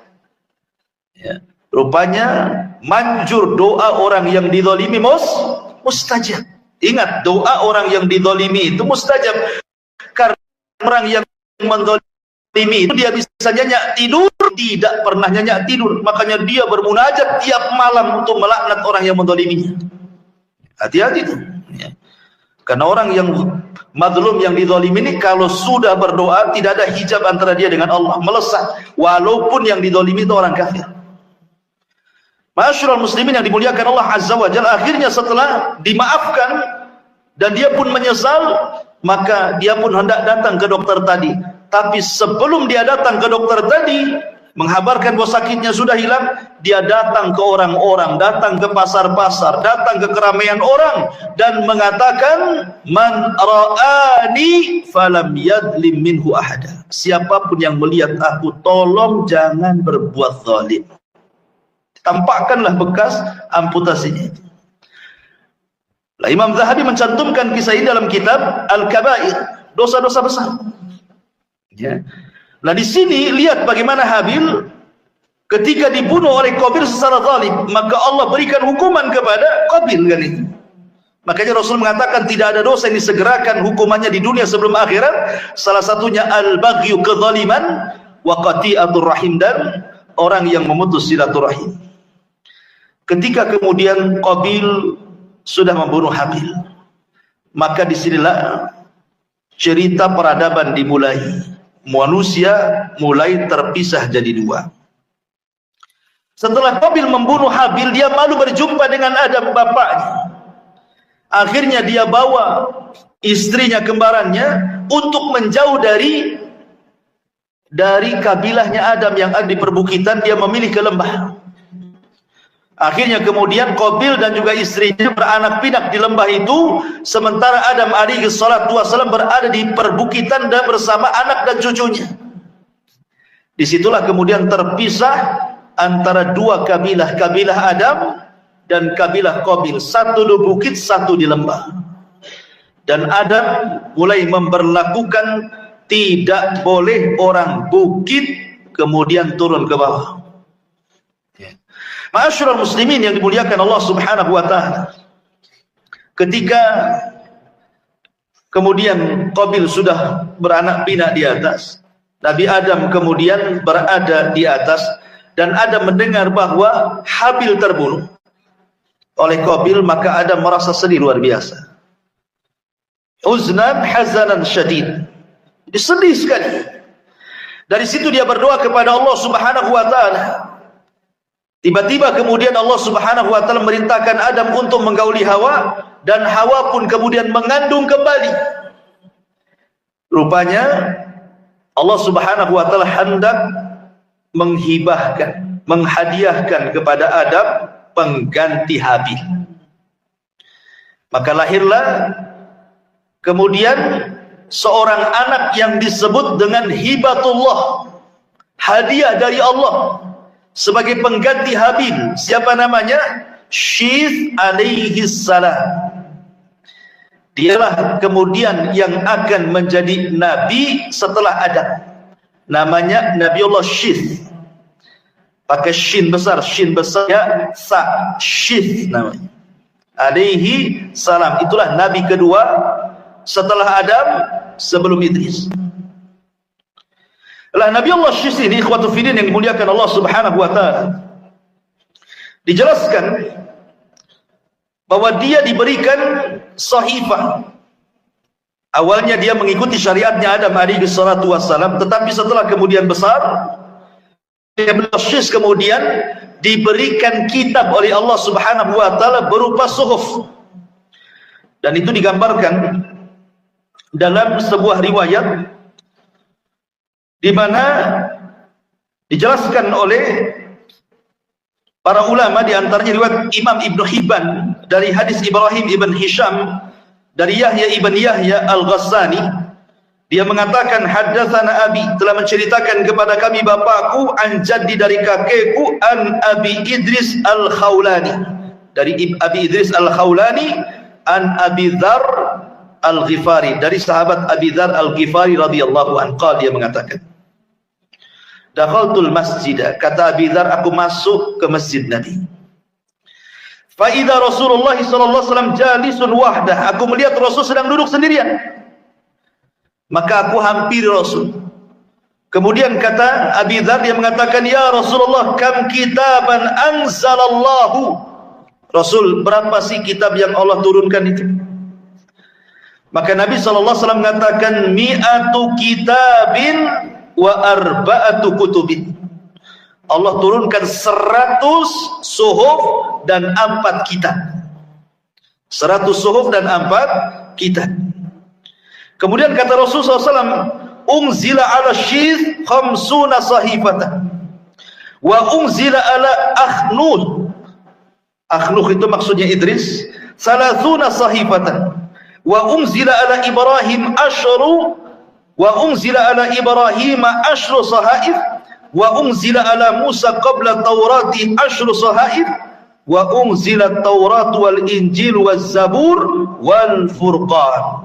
Ya. Rupanya manjur doa orang yang dizalimi mustajab. Ingat, doa orang yang dizalimi itu mustajab. Karena orang yang menzalimi itu dia bisa nyenyak tidur, tidak pernah nyenyak tidur. Makanya dia bermunajat tiap malam untuk melaknat orang yang menzaliminya. Hati-hati tuh, ya. Karena orang yang mazlum, yang dizalimi ini, kalau sudah berdoa tidak ada hijab antara dia dengan Allah, melesat walaupun yang dizalimi itu orang kafir. Masyarul muslimin yang dimuliakan Allah Azza wa Jalla, akhirnya setelah dimaafkan dan dia pun menyesal, maka dia pun hendak datang ke dokter tadi. Tapi sebelum dia datang ke dokter tadi, menghabarkan bahwa sakitnya sudah hilang, dia datang ke orang-orang, datang ke pasar-pasar, datang ke keramaian orang dan mengatakan, man ra'ani falam yadlim minhu ahada. Siapapun yang melihat aku, tolong jangan berbuat zalim. Tampakkanlah bekas amputasinya. Imam Zahabi mencantumkan kisah ini dalam kitab Al-Kabair, dosa-dosa besar. Ya. Nah di sini lihat bagaimana Habil ketika dibunuh oleh Qabil secara zalim, maka Allah berikan hukuman kepada Qabil kan itu. Makanya Rasul mengatakan tidak ada dosa yang disegerakan hukumannya di dunia sebelum akhirat. Salah satunya al-baghyu, kezaliman, wa qati'atur rahim, dan orang yang memutus silaturahim. Ketika kemudian Qabil sudah membunuh Habil, maka disinilah cerita peradaban dimulai. Manusia mulai terpisah jadi dua. Setelah Qabil membunuh Habil, dia malu berjumpa dengan Adam bapaknya. Akhirnya dia bawa istrinya kembarannya untuk menjauh dari kabilahnya Adam yang ada di perbukitan. Dia memilih ke lembah. Akhirnya kemudian Qabil dan juga istrinya beranak pinak di lembah itu, sementara Adam alaihi salatu wasallam berada di perbukitan dan bersama anak dan cucunya. Disitulah kemudian terpisah antara dua kabilah, kabilah Adam dan kabilah Qabil, satu di bukit, satu di lembah. Dan Adam mulai memberlakukan tidak boleh orang bukit kemudian turun ke bawah. Ma'asyiral muslimin yang dimuliakan Allah Subhanahu wa taala, ketika kemudian Qabil sudah beranak pinak di atas, Nabi Adam kemudian berada di atas, dan Adam mendengar bahwa Habil terbunuh oleh Qabil, maka Adam merasa sedih luar biasa. Uznan hazanan syadid. Jadi sedih sekali. Dari situ dia berdoa kepada Allah Subhanahu wa taala. Tiba-tiba kemudian Allah Subhanahu wa taala merintahkan Adam untuk menggauli Hawa, dan Hawa pun kemudian mengandung kembali. Rupanya Allah Subhanahu wa taala hendak menghibahkan, menghadiahkan kepada Adam pengganti Habil. Maka lahirlah kemudian seorang anak yang disebut dengan hibatullah, hadiah dari Allah sebagai pengganti Habil. Siapa namanya? Syith alaihi salam. Dialah kemudian yang akan menjadi nabi setelah Adam. Namanya Nabiullah Syith. Pakai shin besar, shin besarnya sa, Syith namanya. Alaihi salam. Itulah nabi kedua setelah Adam, sebelum Idris. Lah Nabi Allah Syith ini, ikhwatu fillah yang dimuliakan Allah Subhanahu wa taala, dijelaskan bahwa dia diberikan sahifah. Awalnya dia mengikuti syariatnya Adam alaihi salatu wassalam, tetapi setelah kemudian besar, Nabi Syith kemudian diberikan kitab oleh Allah Subhanahu wa taala berupa suhuf. Dan itu digambarkan dalam sebuah riwayat di mana dijelaskan oleh para ulama, di antaranya riwayat Imam Ibn Hibban dari hadis Ibrahim ibn Hisham dari Yahya ibn Yahya al-Ghassani. Dia mengatakan, haddatsana abi, telah menceritakan kepada kami bapakku, an jaddi, dari kakekku, an Abi Idris al-Khawlani, dari Abi Idris al-Khawlani, an Abi Dzar al-Ghifari, dari sahabat Abi Dzar al-Ghifari radhiyallahu anhu. Dia mengatakan, dakhaltul masjid, kata Abi Dzar, aku masuk ke masjid Nabi. Fa idza Rasulullah sallallahu alaihi wasallam jalisun wahdah, aku melihat Rasul sedang duduk sendirian. Maka aku hampiri Rasul. Kemudian kata Abi Dzar, dia mengatakan, ya Rasulullah, kam kitaban anzalallahu. Rasul, berapa sih kitab yang Allah turunkan itu? Maka Nabi SAW mengatakan, mi'atu kitabin wa arba'atu kutubin. Allah turunkan 100 suhuf dan 4 kitab. 100 suhuf dan 4 kitab. Kemudian kata Rasulullah SAW, unzila ala Syith 50 sahifatan wa unzila ala Akhnuh. Akhnuh itu maksudnya Idris. 30 sahifatan wa unzila ala Ibrahim asyru wa unzila ala Ibrahim asyru sahaif wa unzila ala Musa qabla Taurati asyru sahaif wa unzilat Taurat wal Injil waz Zabur wal Furqan.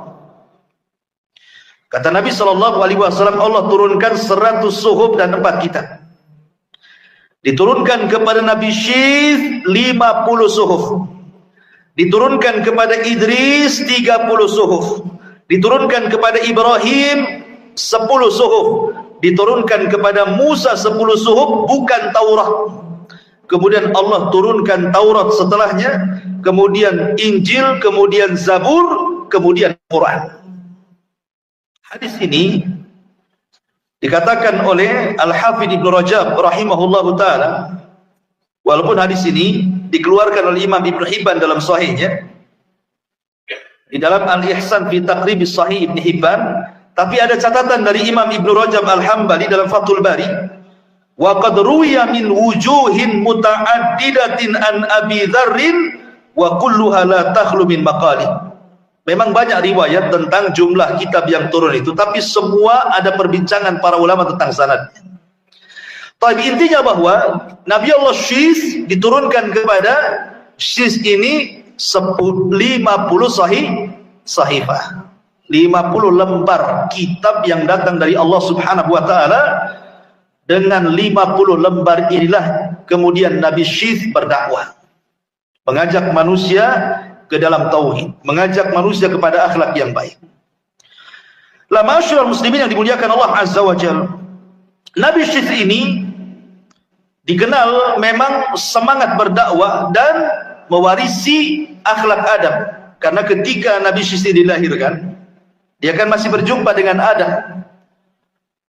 Kata Nabi SAW, Allah turunkan 100 suhuf dan 4 kitab. Diturunkan kepada Nabi Syith 50 suhuf. Diturunkan kepada Idris 30 suhuf. Diturunkan kepada Ibrahim 10 suhuf. Diturunkan kepada Musa 10 suhuf, bukan Taurat. Kemudian Allah turunkan Taurat setelahnya, kemudian Injil, kemudian Zabur, kemudian Quran. Hadis ini dikatakan oleh Al-Hafidh Ibnu Rajab rahimahullahu taala, walaupun hadis ini dikeluarkan oleh Imam Ibnu Hibban dalam sahihnya, di dalam Al-Ihsan fi Taqribis Sahih Ibnu Hibban, tapi ada catatan dari Imam Ibnu Rajab Al-Hambali dalam Fathul Bari, wa qad ruwiya min wujuhin muta'addidatin an Abi Dzarrin wa kulluha la takhlu min maqali. Memang banyak riwayat tentang jumlah kitab yang turun itu, tapi semua ada perbincangan para ulama tentang sanadnya. Tapi intinya bahwa Nabi Allah Syith diturunkan kepada Syith ini 50 sahifah, 50 lembar kitab yang datang dari Allah Subhanahu wa taala. Dengan 50 lembar inilah kemudian Nabi Syith berdakwah, mengajak manusia ke dalam tauhid, mengajak manusia kepada akhlak yang baik. La ma'asyiral muslimin yang dimuliakan Allah Azza wa Jalla, Nabi Syith ini dikenal memang semangat berdakwah dan mewarisi akhlak Adam. Karena ketika Nabi Syith dilahirkan, dia kan masih berjumpa dengan Adam,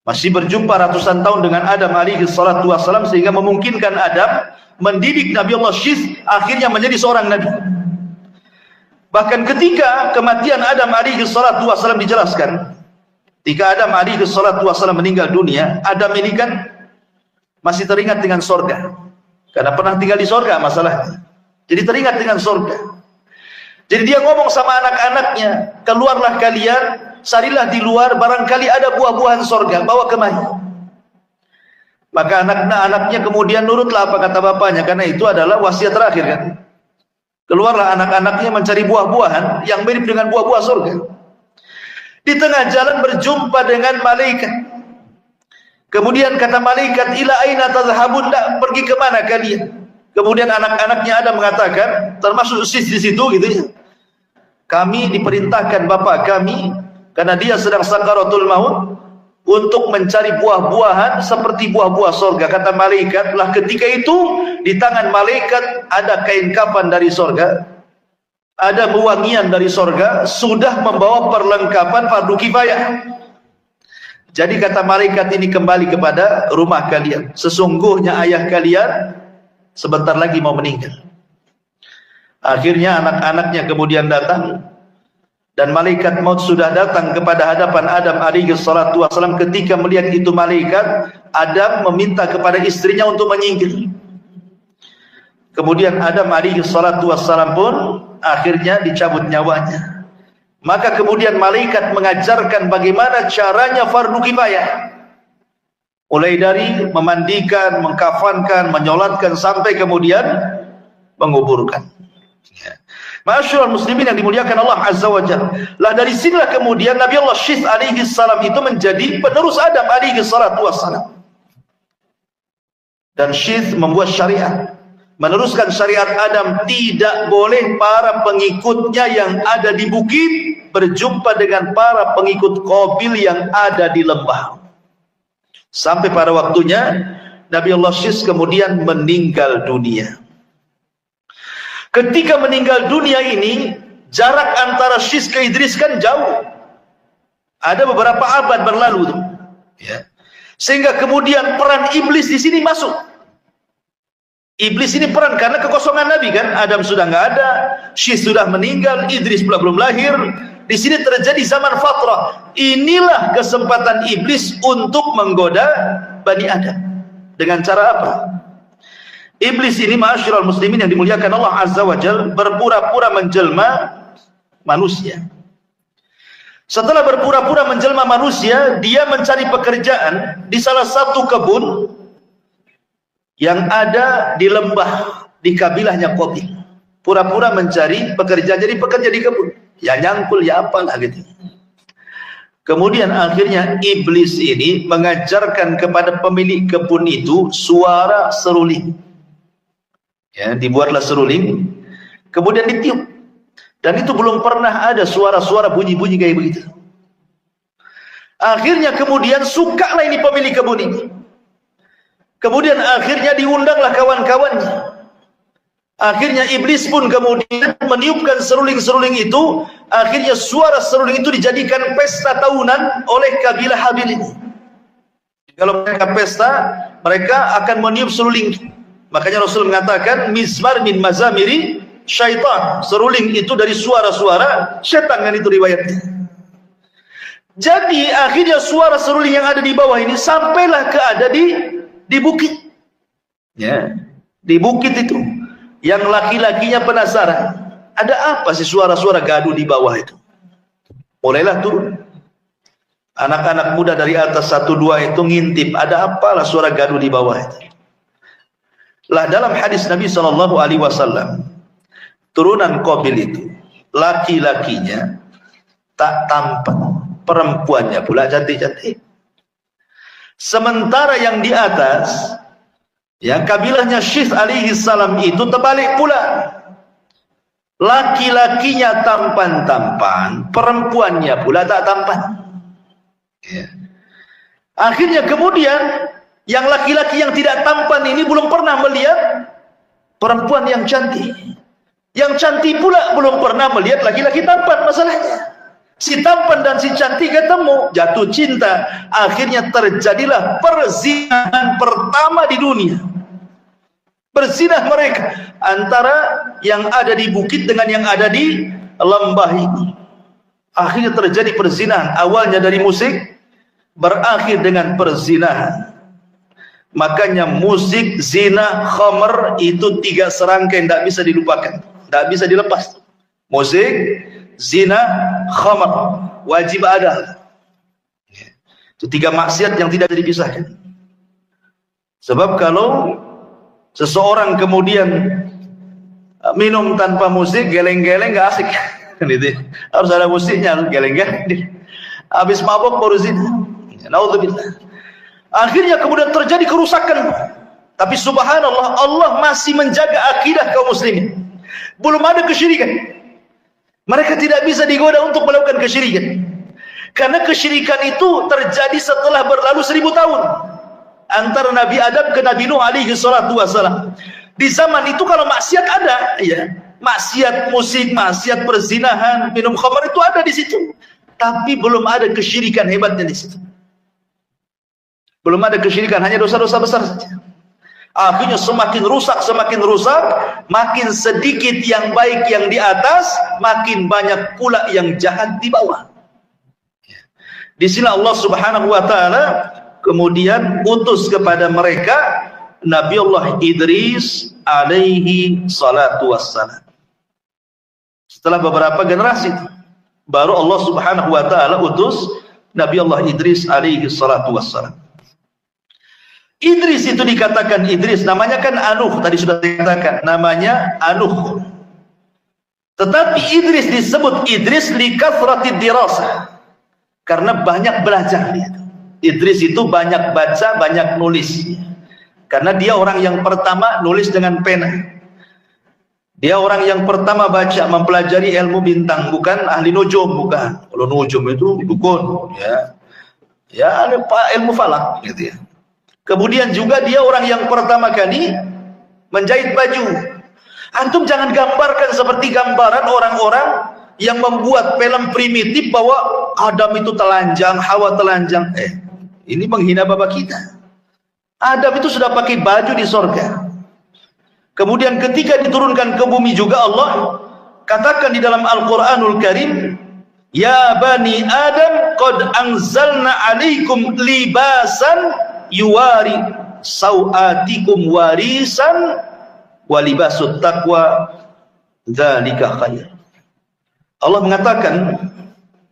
masih berjumpa ratusan tahun dengan Adam alaihi salatu wassalam, sehingga memungkinkan Adam mendidik Nabi Allah Syith akhirnya menjadi seorang nabi. Bahkan ketika kematian Adam alaihi salatu wassalam dijelaskan, ketika Adam alaihi salatu wassalam meninggal dunia, Adam ini kan masih teringat dengan sorga, karena pernah tinggal di sorga masalahnya, jadi teringat dengan sorga. Jadi dia ngomong sama anak-anaknya, keluarlah kalian, carilah di luar, barangkali ada buah-buahan sorga, bawa kemari. Maka anak-anaknya kemudian nurutlah apa kata bapaknya, karena itu adalah wasiat terakhir kan. Keluarlah anak-anaknya mencari buah-buahan yang mirip dengan buah-buah surga. Di tengah jalan berjumpa dengan malaikat. Kemudian kata malaikat, ila aina tadhhabun, pergi ke mana kalian? Kemudian anak-anaknya Adam mengatakan, termasuk Syith di situ gitu ya, kami diperintahkan bapak kami, karena dia sedang sakaratul maut, untuk mencari buah-buahan seperti buah-buah surga. Kata malaikat, lah ketika itu di tangan malaikat ada kain kafan dari surga, ada wewangian dari surga, sudah membawa perlengkapan fardu kifayah. Jadi kata malaikat ini, kembali kepada rumah kalian, sesungguhnya ayah kalian sebentar lagi mau meninggal. Akhirnya anak-anaknya kemudian datang, dan malaikat maut sudah datang kepada hadapan Adam alaihi salatu wassalam. Ketika melihat itu malaikat, Adam meminta kepada istrinya untuk menyingkir. Kemudian Adam alaihi salatu wassalam pun akhirnya dicabut nyawanya. Maka kemudian malaikat mengajarkan bagaimana caranya fardu kifayah, mulai dari memandikan, mengkafankan, menyolatkan, sampai kemudian menguburkan. Ma'asyiral muslimin yang dimuliakan Allah Azza wa Jalla, lah dari sinilah kemudian Nabi Allah Syith alaihi salam itu menjadi penerus Adam alaihi salatu wassalam. Dan Syith membuat syariat, meneruskan syariat Adam. Tidak boleh para pengikutnya yang ada di bukit berjumpa dengan para pengikut Qabil yang ada di lembah. Sampai pada waktunya Nabi Allah Syith kemudian meninggal dunia. Ketika meninggal dunia ini, jarak antara Syith ke Idris kan jauh, ada beberapa abad berlalu, ya. Sehingga kemudian peran iblis di sini masuk. Iblis ini peran karena kekosongan Nabi kan, Adam sudah nggak ada, Syith sudah meninggal, Idris pula belum lahir. Di sini terjadi zaman fatrah. Inilah kesempatan iblis untuk menggoda Bani Adam. Dengan cara apa? Iblis ini, ma'asyiral muslimin yang dimuliakan Allah Azza wa Jalla, berpura-pura menjelma manusia. Setelah berpura-pura menjelma manusia, dia mencari pekerjaan di salah satu kebun yang ada di lembah di kabilahnya Qabil. Pura-pura mencari pekerja, jadi pekerja di kebun. Ya nyangkul, ya apalah gitu. Kemudian akhirnya iblis ini mengajarkan kepada pemilik kebun itu suara seruling. Ya, dibuatlah seruling, kemudian ditiup. Dan itu belum pernah ada suara-suara bunyi-bunyi kayak begitu. Akhirnya kemudian sukalah ini pemilik kebun ini. Kemudian akhirnya diundanglah kawan-kawannya. Akhirnya iblis pun kemudian meniupkan seruling-seruling itu. Akhirnya suara seruling itu dijadikan pesta tahunan oleh kabilah Habil ini. Kalau mereka pesta, mereka akan meniup seruling. Makanya Rasul mengatakan mizmar min mazamiri syaitan. Seruling itu dari suara-suara syaitan, kan itu riwayatnya. Jadi akhirnya suara seruling yang ada di bawah ini sampailah ke ada di bukit. Ya, di bukit itu. Yang laki-lakinya penasaran, ada apa sih suara-suara gaduh di bawah itu? Mulailah turun. Anak-anak muda dari atas 1-2 itu ngintip, ada apalah suara gaduh di bawah itu. Lah dalam hadis Nabi SAW, turunan Qabil itu, laki-lakinya tak tampan, perempuannya pula cantik-cantik. Sementara yang di atas, yang kabilahnya Syith alaihi salam itu terbalik pula. Laki-lakinya tampan-tampan, perempuannya pula tak tampan. Ya. Akhirnya kemudian yang laki-laki yang tidak tampan ini belum pernah melihat perempuan yang cantik. Yang cantik pula belum pernah melihat laki-laki tampan. Masalahnya si tampan dan si cantik ketemu, jatuh cinta. Akhirnya terjadilah perzinahan pertama di dunia. Berzinah mereka antara yang ada di bukit dengan yang ada di lembah ini. Akhirnya terjadi perzinahan. Awalnya dari musik, berakhir dengan perzinahan. Makanya musik, zina, khamr itu 3 serangkai, tidak bisa dilupakan, tidak bisa dilepas. Musik, zina, khamr wajib ada. Itu 3 maksiat yang tidak bisa dipisahkan. Sebab kalau seseorang kemudian minum tanpa musik, geleng-geleng gak asik. Harus ada musiknya, geleng-geleng. Habis mabok baru zina. Naudzubillah. Akhirnya kemudian terjadi kerusakan. Tapi subhanallah, Allah masih menjaga akidah kaum muslimin. Belum ada kesyirikan. Mereka tidak bisa digoda untuk melakukan kesyirikan. Karena kesyirikan itu terjadi setelah berlalu 1000 tahun. Antara Nabi Adam ke Nabi Nuh alaihi salatu wassalam. Di zaman itu kalau maksiat ada, ya, maksiat musik, maksiat perzinahan, minum khamar itu ada di situ. Tapi belum ada kesyirikan hebatnya di situ. Belum ada kesyirikan, hanya dosa-dosa besar saja. Akhirnya semakin rusak, makin sedikit yang baik yang di atas, makin banyak pula yang jahat di bawah. Di sini Allah Subhanahu wa taala kemudian utus kepada mereka Nabi Allah Idris alaihi salatu wassalam. Setelah beberapa generasi itu, baru Allah Subhanahu wa taala utus Nabi Allah Idris alaihi salatu wassalam. Idris itu dikatakan Idris, namanya kan Anuh, tadi sudah dikatakan namanya Anuh. Tetapi Idris disebut Idris li kathrati dirasah, karena banyak belajar dia. Idris itu banyak baca, banyak nulis. Karena dia orang yang pertama nulis dengan pena. Dia orang yang pertama baca, mempelajari ilmu bintang, bukan ahli nujum, bukan. Kalau nujum itu dukun, ya. Ya, ilmu falak gitu ya. Kemudian juga dia orang yang pertama kali menjahit baju. Antum jangan gambarkan seperti gambaran orang-orang yang membuat film primitif bahwa Adam itu telanjang, Hawa telanjang. Ini menghina bapak kita. Adam itu sudah pakai baju di sorga. Kemudian ketika diturunkan ke bumi juga Allah katakan di dalam Al-Quranul Karim, ya bani Adam qad anzalna alaikum libasan yuwari sawatikum warisan walibasut taqwa dzalika khair. Allah mengatakan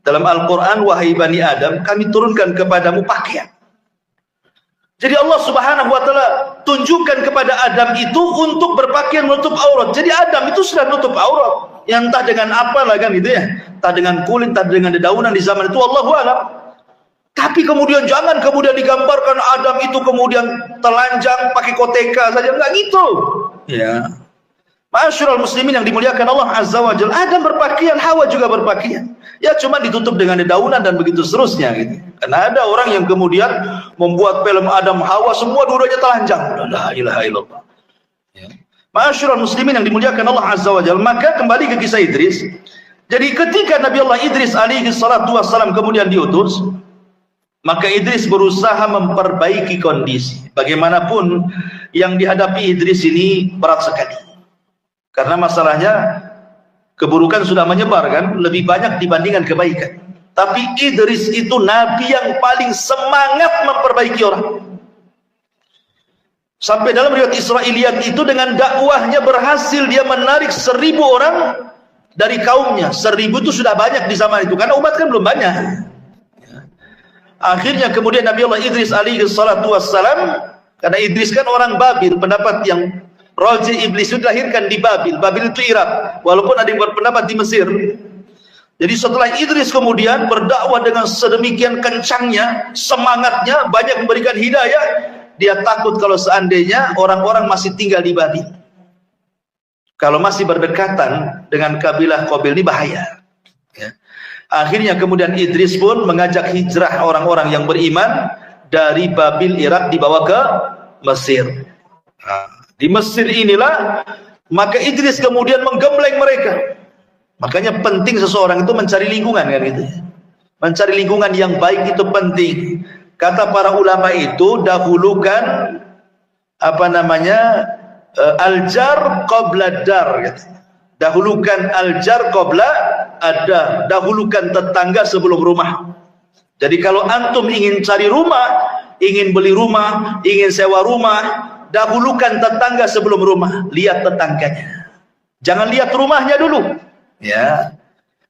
dalam Al-Quran, wahai bani Adam, kami turunkan kepadamu pakaian. Jadi Allah Subhanahu wa taala tunjukkan kepada kepada Adam itu untuk berpakaian menutup aurat. Jadi Adam itu sudah menutup aurat. Yang entah dengan apa lah kan gitu ya. Entah dengan kulit, entah dengan dedaunan di zaman itu, wallahu a'lam. Tapi kemudian jangan kemudian digambarkan Adam itu kemudian telanjang pakai koteka saja, enggak gitu. Ya. Ma'asyiral muslimin yang dimuliakan Allah Azza wa Jalla, Adam berpakaian, Hawa juga berpakaian. Ya cuma ditutup dengan dedaunan dan begitu seterusnya gitu. Karena ada orang yang kemudian membuat film Adam Hawa semua dua-duanya telanjang. La ilaha illallah. Ya. Ma'asyiral muslimin yang dimuliakan Allah Azza wa Jalla, maka kembali ke kisah Idris. Jadi ketika Nabi Allah Idris alaihi salatu wassalam kemudian diutus, maka Idris berusaha memperbaiki kondisi. Bagaimanapun yang dihadapi Idris ini berat sekali. Karena masalahnya keburukan sudah menyebar kan, lebih banyak dibandingkan kebaikan. Tapi Idris itu nabi yang paling semangat memperbaiki orang. Sampai dalam riwayat Israiliyat itu dengan dakwahnya berhasil dia menarik 1000 orang dari kaumnya. 1000 itu sudah banyak di zaman itu karena umat kan belum banyak. Akhirnya kemudian Nabi Allah Idris alaihi salatu wassalam, karena Idris kan orang Babil, pendapat yang Raji Iblis itu dilahirkan di Babil. Babil itu Irak, walaupun ada yang berpendapat di Mesir. Jadi setelah Idris kemudian berdakwah dengan sedemikian kencangnya, semangatnya, banyak memberikan hidayah, dia takut kalau seandainya orang-orang masih tinggal di Babil. Kalau masih berdekatan dengan kabilah Qabil ini bahaya. Ya. Akhirnya kemudian Idris pun mengajak hijrah orang-orang yang beriman dari Babil Irak dibawa ke Mesir. Di Mesir inilah maka Idris kemudian menggembleng mereka. Makanya penting seseorang itu mencari lingkungan kan gitu. Mencari lingkungan yang baik itu penting. Kata para ulama itu dahulukan al-jar qabla dar gitu. Dahulukan al-jar qabla ada, dahulukan tetangga sebelum rumah. Jadi kalau antum ingin cari rumah, ingin beli rumah, ingin sewa rumah, dahulukan tetangga sebelum rumah. Lihat tetangganya, jangan lihat rumahnya dulu. Ya.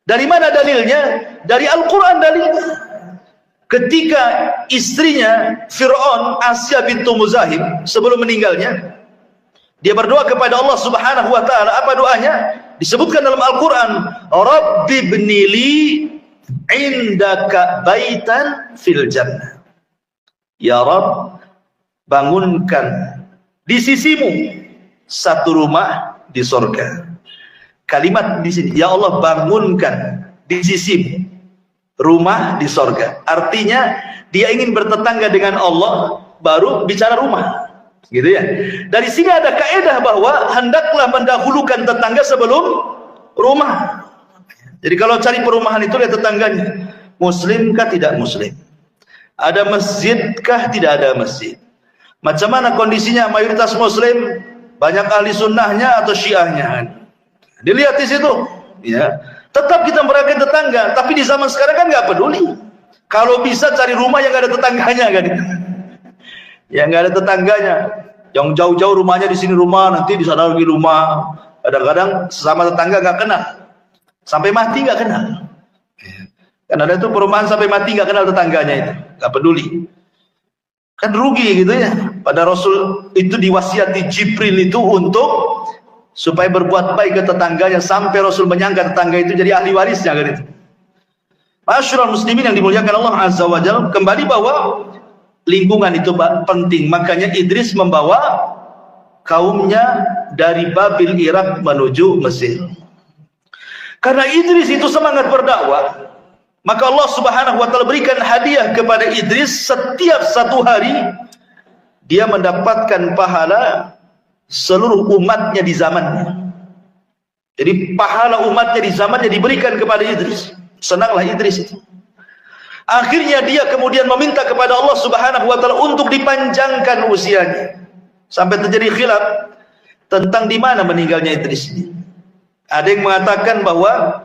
Dari mana dalilnya? Dari Al-Quran dalilnya. Ketika istrinya Fir'aun, Asya bintu Muzahib, sebelum meninggalnya, dia berdoa kepada Allah Subhanahu wa ta'ala. Apa doanya? Disebutkan dalam Al-Quran, Rabbi bnili indaka baitan fil jannah. Ya Rabb, bangunkan di sisimu satu rumah di surga. Kalimat di sini, ya Allah bangunkan di sisimu rumah di surga. Artinya dia ingin bertetangga dengan Allah baru bicara rumah. Gitu ya. Dari sini ada kaidah bahwa hendaklah mendahulukan tetangga sebelum rumah. Jadi kalau cari perumahan itu lihat tetangganya. Muslimkah tidak muslim? Ada masjidkah tidak ada masjid? Macam mana kondisinya, mayoritas muslim, banyak ahli sunnahnya atau syiahnya? Dilihat di situ, ya. Tetap kita meragakan tetangga, tapi di zaman sekarang kan nggak peduli. Kalau bisa cari rumah yang nggak ada tetangganya kan? Ya nggak ada tetangganya. Yang jauh-jauh rumahnya di sini rumah, nanti di sana lagi rumah. Kadang-kadang sesama tetangga nggak kenal, sampai mati nggak kenal. Kan ada itu perumahan sampai mati nggak kenal tetangganya itu, nggak peduli. Kan rugi gitu ya. Pada Rasul itu diwasiati Jibril itu untuk supaya berbuat baik ke tetangganya, sampai Rasul menyangka tetangga itu jadi ahli warisnya kan itu. Ma'asyiral muslimin yang dimuliakan Allah Azza wa Jalla, kembali bahwa lingkungan itu penting. Makanya Idris membawa kaumnya dari Babil Irak menuju Mesir. Karena Idris itu semangat berdakwah, maka Allah Subhanahu wa ta'ala berikan hadiah kepada Idris. Setiap satu hari dia mendapatkan pahala seluruh umatnya di zamannya. Jadi pahala umatnya di zamannya diberikan kepada Idris. Senanglah Idris itu. Akhirnya dia kemudian meminta kepada Allah Subhanahu wa ta'ala untuk dipanjangkan usianya. Sampai terjadi khilaf tentang di mana meninggalnya Idris ini. Ada yang mengatakan bahwa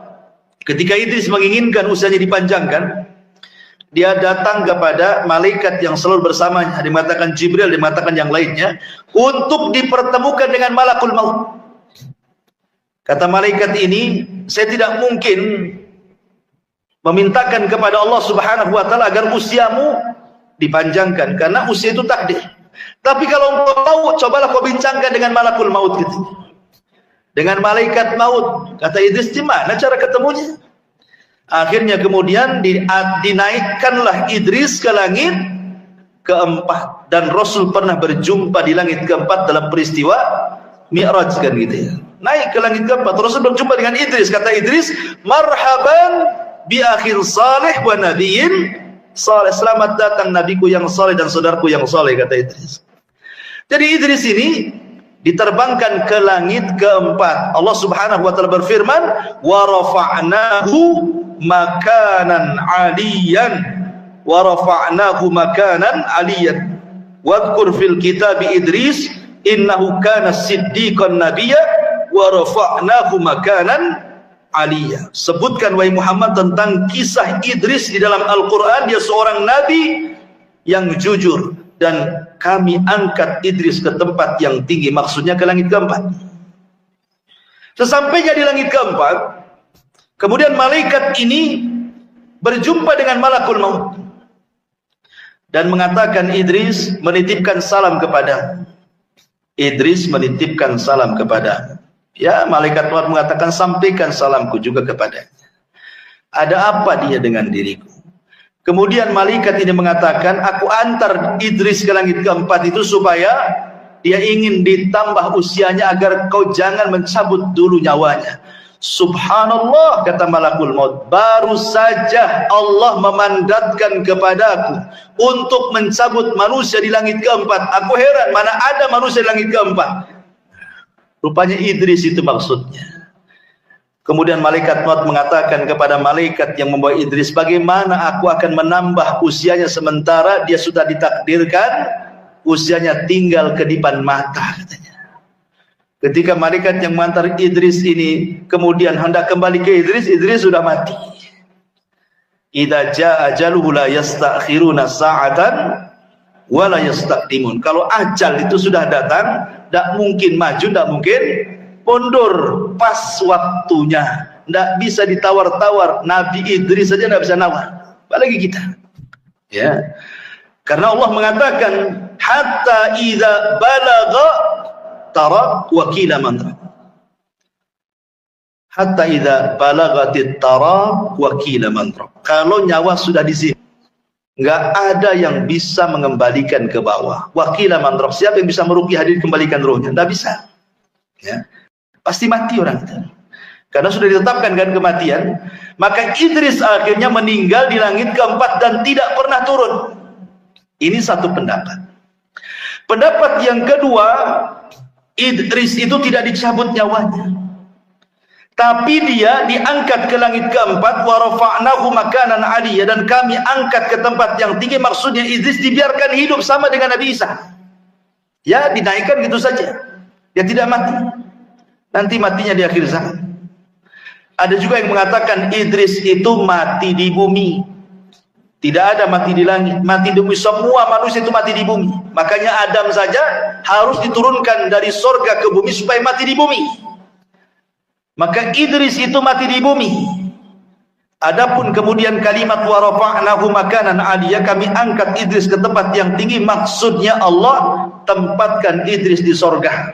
ketika Idris menginginkan usianya dipanjangkan, dia datang kepada malaikat yang selalu bersamanya. Dia mengatakan Jibril, dia mengatakan yang lainnya, untuk dipertemukan dengan malakul maut. Kata malaikat ini, saya tidak mungkin memintakan kepada Allah Subhanahu wa ta'ala agar usiamu dipanjangkan, karena usia itu takdir. Tapi kalau engkau tahu, cobalah kau bincangkan dengan malakul maut gitu. Dengan malaikat maut. Kata Idris, di mana cara ketemunya? Akhirnya kemudian dinaikkanlah Idris ke langit keempat, dan Rasul pernah berjumpa di langit keempat dalam peristiwa Mi'raj kan gitu ya. Naik ke langit keempat, Rasul berjumpa dengan Idris. Kata Idris, marhaban bi akhir salih wa nabiyyin salih. Selamat datang nabiku yang saleh dan saudaraku yang saleh, kata Idris. Jadi Idris ini diterbangkan ke langit keempat. Allah Subhanahu wa taala berfirman, wa rafa'nahu makanan 'aliyan, wa rafa'nahu makanan 'aliyan. Wadhkur fil kitab Idris innahu kana siddiqan nabiyya wa rafa'nahu makanan 'aliyan. Sebutkan wahai Muhammad tentang kisah Idris di dalam Al-Qur'an. Dia seorang nabi yang jujur, dan kami angkat Idris ke tempat yang tinggi, maksudnya ke langit keempat. Sesampainya di langit keempat, kemudian malaikat ini berjumpa dengan malakul maut dan mengatakan, Idris menitipkan salam kepada. Idris menitipkan salam kepada. Ya, malaikat maut mengatakan, sampaikan salamku juga kepadanya. Ada apa dia dengan diriku? Kemudian malaikat ini mengatakan, aku antar Idris ke langit keempat itu supaya dia ingin ditambah usianya agar kau jangan mencabut dulu nyawanya. Subhanallah, kata malakul maut, baru saja Allah memandatkan kepadaku untuk mencabut manusia di langit keempat. Aku heran, mana ada manusia di langit keempat. Rupanya Idris itu maksudnya. Kemudian malaikat maut mengatakan kepada malaikat yang membawa Idris, bagaimana aku akan menambah usianya sementara dia sudah ditakdirkan usianya tinggal kedipan mata, katanya. Ketika malaikat yang mengantar Idris ini kemudian hendak kembali ke Idris, Idris sudah mati. Idza jaa ajaluhu la yastakhiruna sa'atan wa la yastaqdimun. Kalau ajal itu sudah datang, tidak mungkin maju, tidak mungkin mundur, pas waktunya. Tidak bisa ditawar-tawar. Nabi Idris saja tidak bisa nawar, apalagi kita. Ya, karena Allah mengatakan, hatta idza balagha tarak wa qila man tarak. Hatta idza balagatit tarak wa qila man tarak. Kalau nyawa sudah di sini, nggak ada yang bisa mengembalikan ke bawah. Wa qila man tarak. Siapa yang bisa meruqyah hadir kembalikan rohnya? Tidak bisa. Ya, pasti mati orang itu. Karena sudah ditetapkan kan kematian. Maka Idris akhirnya meninggal di langit keempat dan tidak pernah turun. Ini satu pendapat. Pendapat yang kedua, Idris itu tidak dicabut nyawanya, tapi dia diangkat ke langit keempat. Wa rafa'nahu makanan 'aliyya, dan kami angkat ke tempat yang tinggi. Maksudnya Idris dibiarkan hidup sama dengan Nabi Isa. Ya, dinaikkan gitu saja. Dia tidak mati. Nanti matinya di akhir zaman. Ada juga yang mengatakan Idris itu mati di bumi. Tidak ada mati di langit, mati di bumi. Semua manusia itu mati di bumi. Makanya Adam saja harus diturunkan dari sorga ke bumi supaya mati di bumi. Maka Idris itu mati di bumi. Adapun kemudian kalimat wa rafa'nahu makanan 'aliyya, kami angkat Idris ke tempat yang tinggi, maksudnya Allah tempatkan Idris di sorga.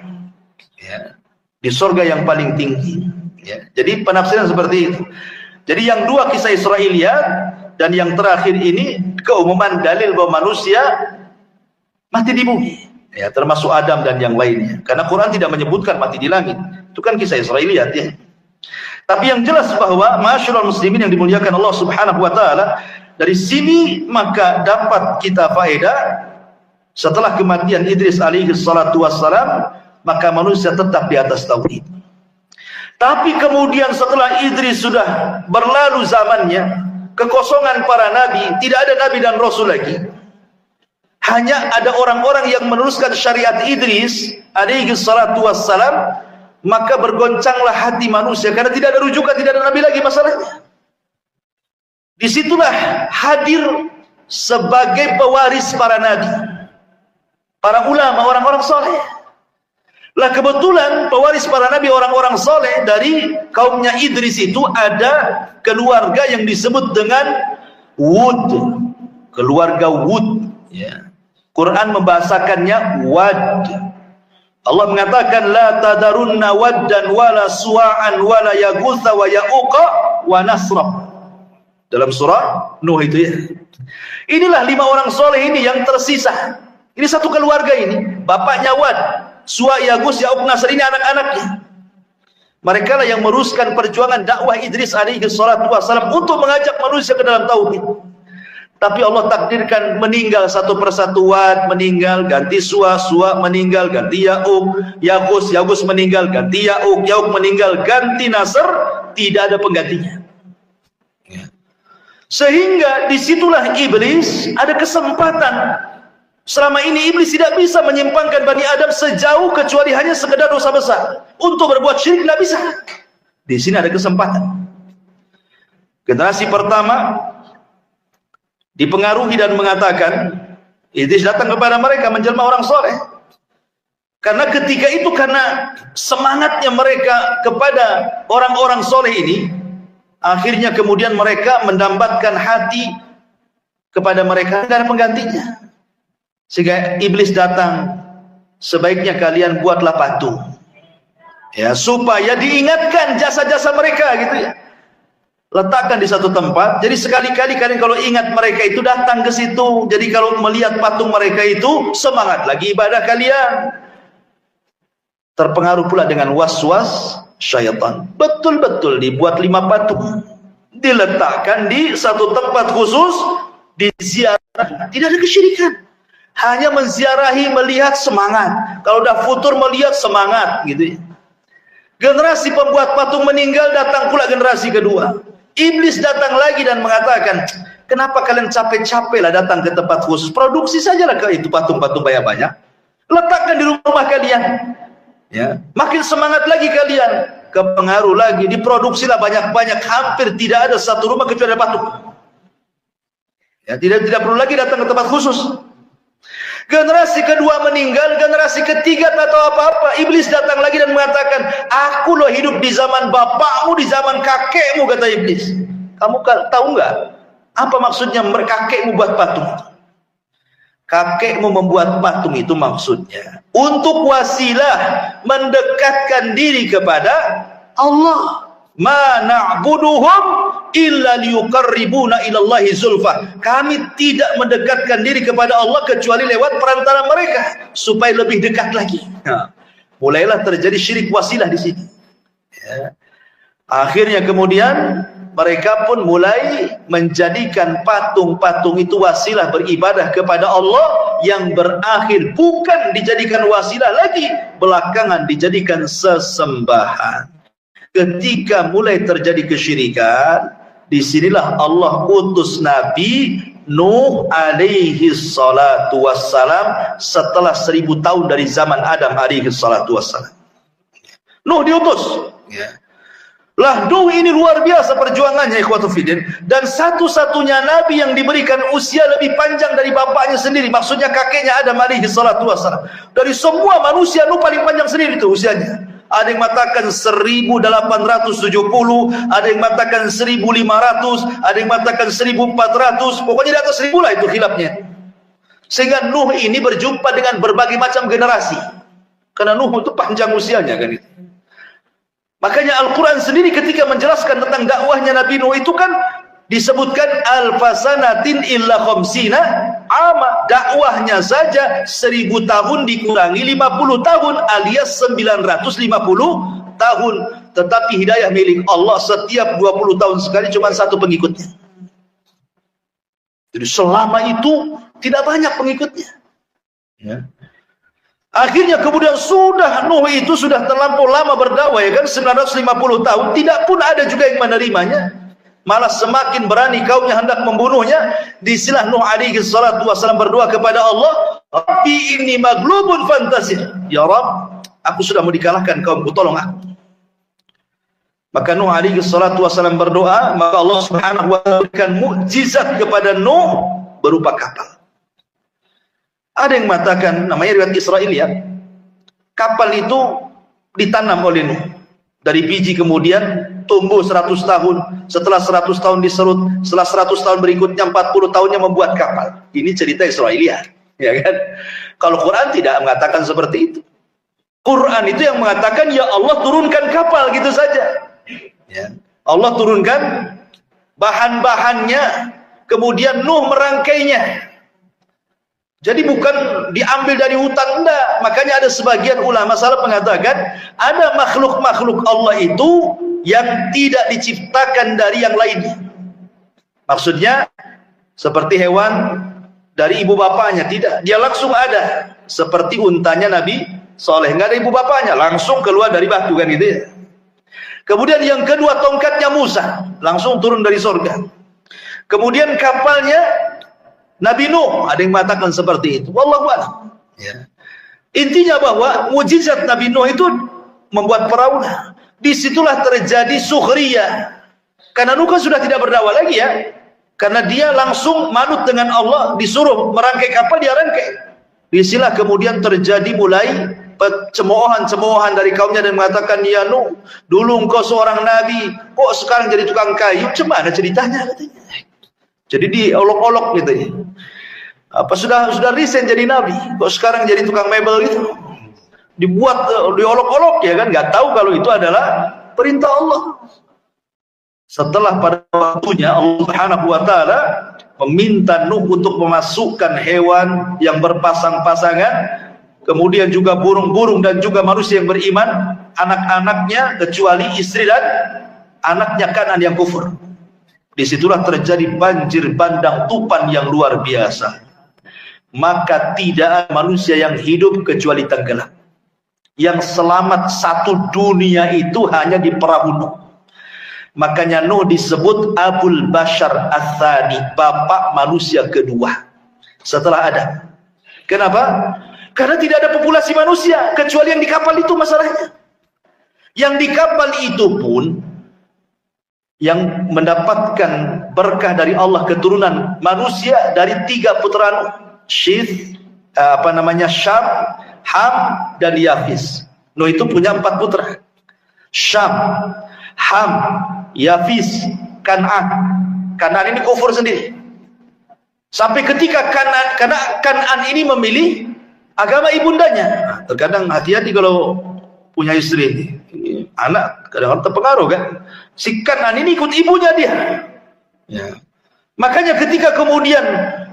Ya, di sorga yang paling tinggi. Ya, jadi penafsiran seperti itu. Jadi yang dua kisah Israiliyat dan yang terakhir ini keumuman dalil bahwa manusia mati di bumi. Ya, termasuk Adam dan yang lainnya. Karena Quran tidak menyebutkan mati di langit. Itu kan kisah Israiliyat ya. Tapi yang jelas bahwa masyarul muslimin yang dimuliakan Allah Subhanahu wa taala, dari sini maka dapat kita faedah setelah kematian Idris alaihi salatu wassalam, maka manusia tetap di atas tauhid. Tapi kemudian setelah Idris sudah berlalu zamannya, kekosongan para nabi, tidak ada nabi dan rasul lagi. Hanya ada orang-orang yang meneruskan syariat Idris alaihi salatu wassalam, maka bergoncanglah hati manusia karena tidak ada rujukan, tidak ada nabi lagi masalahnya. Disitulah hadir sebagai pewaris para nabi, para ulama, orang-orang soleh. Lah kebetulan pewaris para nabi, orang-orang soleh dari kaumnya Idris itu ada keluarga yang disebut dengan Wud, keluarga Wud. Ya. Quran membahasakannya wad. Allah mengatakan la tadarunna waddan wala suwa'an wala yaghutha wa ya'uqa wa nasra. Dalam surah Nuh itu ya. Inilah 5 orang soleh ini yang tersisa. Ini satu keluarga ini. Bapaknya Wad, Suwa, Yaghus, Ya'uq, Nasr, ini anak-anaknya. Mereka lah yang meruskan perjuangan dakwah Idris alaihi salatu wassalam untuk mengajak manusia ke dalam tauhid. Tapi Allah takdirkan meninggal satu persatu. Wad meninggal, ganti Suwa, Suwa meninggal, ganti Ya'uq, Yaghus, Yaghus meninggal, ganti Ya'uq, Ya'uq meninggal, ganti Nasr, tidak ada penggantinya. Sehingga disitulah iblis ada kesempatan. Selama ini iblis tidak bisa menyimpangkan Bani Adam sejauh kecuali hanya sekedar dosa besar. Untuk berbuat syirik tidak bisa. Di sini ada kesempatan. Generasi pertama dipengaruhi dan mengatakan, iblis datang kepada mereka menjelma orang soleh. Karena ketika itu, karena semangatnya mereka kepada orang-orang soleh ini, akhirnya kemudian mereka mendambatkan hati kepada mereka, tidak ada penggantinya. Sehingga iblis datang, sebaiknya kalian buatlah patung, ya, supaya diingatkan jasa-jasa mereka gitu ya. Letakkan di satu tempat, jadi sekali-kali kalian kalau ingat mereka itu datang ke situ. Jadi kalau melihat patung mereka itu, semangat lagi ibadah kalian. Terpengaruh pula dengan was-was syaitan. Betul-betul dibuat 5 patung, diletakkan di satu tempat khusus, diziarahi. Tidak ada kesyirikan, hanya menziarahi, melihat semangat. Kalau udah futur melihat semangat gitu ya. Generasi pembuat patung meninggal, datang pula generasi kedua. Iblis datang lagi dan mengatakan, kenapa kalian capek-capek lah datang ke tempat khusus, produksi sajalah ke itu patung-patung banyak-banyak, letakkan di rumah kalian ya. Makin semangat lagi kalian, kepengaruh lagi, diproduksilah banyak-banyak, hampir tidak ada satu rumah kecuali ada patung ya. Tidak perlu lagi datang ke tempat khusus. Generasi kedua meninggal, generasi ketiga tak tahu apa-apa. Iblis datang lagi dan mengatakan, aku loh hidup di zaman bapakmu, di zaman kakekmu, kata iblis. Kamu tahu nggak apa maksudnya kakekmu buat patung? Kakekmu membuat patung itu maksudnya untuk wasilah mendekatkan diri kepada Allah. Ma na'buduhum illa liyuqarribuna ilallahi zulfa. Kami tidak mendekatkan diri kepada Allah kecuali lewat perantara mereka, supaya lebih dekat lagi. Nah, mulailah terjadi syirik wasilah di sini ya. Akhirnya kemudian mereka pun mulai menjadikan patung-patung itu wasilah beribadah kepada Allah, yang berakhir bukan dijadikan wasilah lagi, belakangan dijadikan sesembahan. Ketika mulai terjadi kesyirikan, disinilah Allah utus Nabi Nuh alaihi salatu wassalam setelah 1000 tahun dari zaman Adam alaihi salatu wassalam. Nuh diutus ya. Lah Nuh ini luar biasa perjuangannya, ikhwatu fiddin, dan satu-satunya nabi yang diberikan usia lebih panjang dari bapaknya sendiri, maksudnya kakeknya Adam alaihi salatu wassalam. Dari semua manusia Nuh paling panjang sendiri itu usianya. Ada yang mengatakan 1870, ada yang mengatakan 1500, ada yang mengatakan 1400, pokoknya di atas 1000 lah itu khilafnya. Sehingga Nuh ini berjumpa dengan berbagai macam generasi, karena Nuh itu panjang usianya kan itu. Makanya Al-Quran sendiri ketika menjelaskan tentang dakwahnya Nabi Nuh itu kan disebutkan alfasanatin illa khamsina ama, dakwahnya saja 1000 tahun dikurangi 50 tahun alias 950 tahun. Tetapi hidayah milik Allah, setiap 20 tahun sekali cuma satu pengikutnya. Jadi selama itu tidak banyak pengikutnya ya. Akhirnya kemudian sudah Nuh itu sudah terlampau lama berdakwah ya kan, 950 tahun, tidak pun ada juga yang menerimanya. Malah semakin berani kaumnya hendak membunuhnya. Disinilah Nuh alaihi salatu wassalam berdoa kepada Allah, Rabbi inni maglubun fantasir. Ya Rabb, aku sudah mau dikalahkan kaumku, tolong aku. Maka Nuh alaihi salatu wassalam berdoa, maka Allah subhanahu wa ta'ala berikan mukjizat kepada Nuh berupa kapal. Ada yang mengatakan, namanya riwayat Israiliyat, kapal itu ditanam oleh Nuh. Dari biji kemudian tumbuh 100 tahun, setelah 100 tahun diserut, setelah 100 tahun berikutnya 40 tahunnya membuat kapal. Ini cerita Israiliyat Ya kan? Kalau Quran tidak mengatakan seperti itu. Quran itu yang mengatakan ya Allah turunkan kapal gitu saja. Ya. Allah turunkan bahan-bahannya, kemudian Nuh merangkainya. Jadi bukan diambil dari hutan, enggak. Makanya ada sebagian ulama salaf mengatakan ada makhluk-makhluk Allah itu yang tidak diciptakan dari yang lainnya. Maksudnya seperti hewan dari ibu bapaknya, tidak. Dia langsung ada. Seperti untanya Nabi Soleh, enggak ada ibu bapaknya, langsung keluar dari batu kan gitu ya. Kemudian yang kedua tongkatnya Musa, langsung turun dari surga. Kemudian kapalnya Nabi Nuh, ada yang mengatakan seperti itu. Wallahu a'lam. Ya. Intinya bahwa mujizat Nabi Nuh itu membuat perahu. Disitulah terjadi sukhriyah. Karena Nuh kan sudah tidak berdakwah lagi ya. Karena dia langsung manut dengan Allah, disuruh merangkai kapal, dia rangkai. Disinilah kemudian terjadi mulai cemoohan-cemoohan dari kaumnya dan mengatakan, ya Nuh, dulu engkau seorang nabi, kok sekarang jadi tukang kayu? Gimana ceritanya katanya? Jadi diolok-olok gitu ya. Apa sudah resign jadi nabi, kok sekarang jadi tukang mebel gitu? Dibuat diolok-olok ya kan, nggak tahu kalau itu adalah perintah Allah. Setelah pada waktunya Allah Subhanahu wa taala meminta Nuh untuk memasukkan hewan yang berpasang-pasangan, kemudian juga burung-burung dan juga manusia yang beriman, anak-anaknya kecuali istri dan anaknya Kanan yang kufur. Disitulah terjadi banjir bandang tupan yang luar biasa. Maka tidak ada manusia yang hidup kecuali tenggelam. Yang selamat satu dunia itu hanya di perahu Nuh. Makanya Nuh disebut Abul Bashar Ats-Tsani, bapak manusia kedua setelah Adam. Kenapa? Karena tidak ada populasi manusia kecuali yang di kapal itu masalahnya. Yang di kapal itu pun yang mendapatkan berkah dari Allah, keturunan manusia dari 3 putra Nuh, Syith, Syam, Ham, dan Yafis. Nuh itu punya 4 putra, Syam, Ham, Yafis, Kan'an. Kan'an ini kufur sendiri. Sampai ketika Kan'an ini memilih agama ibundanya. Terkadang hati-hati kalau punya istri, anak kadang-kadang terpengaruh kan. Si Kan'an ini ikut ibunya dia. Ya. Makanya ketika kemudian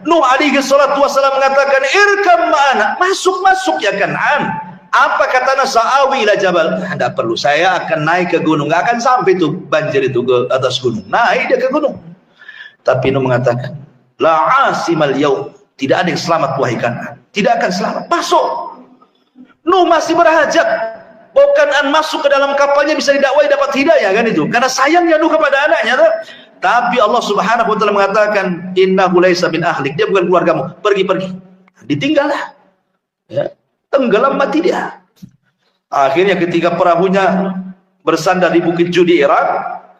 Nuh alaihi salatu wassalam mengatakan irkam ma'ana, masuk ya Kan'an. Apa kata Sa'awi ila jabal? Tidak perlu, saya akan naik ke gunung. Nggak akan sampai itu banjir itu ke atas gunung. Naik dia ke gunung. Tapi Nuh mengatakan la asimal yaum, tidak ada yang selamat wahai Kan'an. Tidak akan selamat. Masuk. Nuh masih berhajat bahwa Kan'an masuk ke dalam kapalnya bisa didakwai dapat hidayah kan itu. Karena sayangnya Nuh kepada anaknya tuh. Tapi Allah Subhanahu wa taala mengatakan innahu laisa min ahlik, dia bukan keluargamu. Pergi. Ditinggallah. Ya. Tenggelam mati dia. Akhirnya ketika perahunya bersandar di Bukit Judi Irak,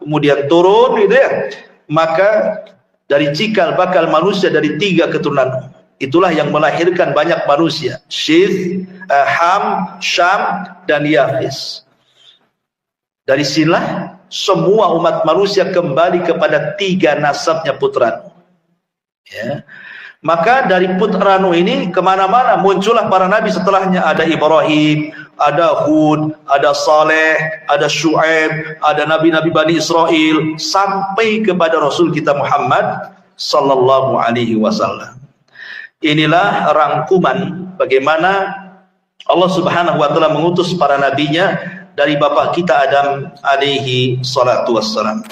kemudian turun gitu ya, maka dari cikal bakal manusia dari 3 keturunan itulah yang melahirkan banyak manusia, Syith, Ham, Syam, dan Yafis. Dari sinilah semua umat manusia kembali kepada 3 nasabnya putra Nuh. Ya. Maka dari putra Nuh ini kemana-mana muncullah para nabi setelahnya. Ada Ibrahim, ada Hud, ada Saleh, ada Syuaib, ada nabi-nabi Bani Israel, sampai kepada Rasul kita Muhammad sallallahu alaihi wasallam. Inilah rangkuman bagaimana Allah Subhanahu wa taala mengutus para nabinya dari bapak kita Adam alaihi salatu wassalam.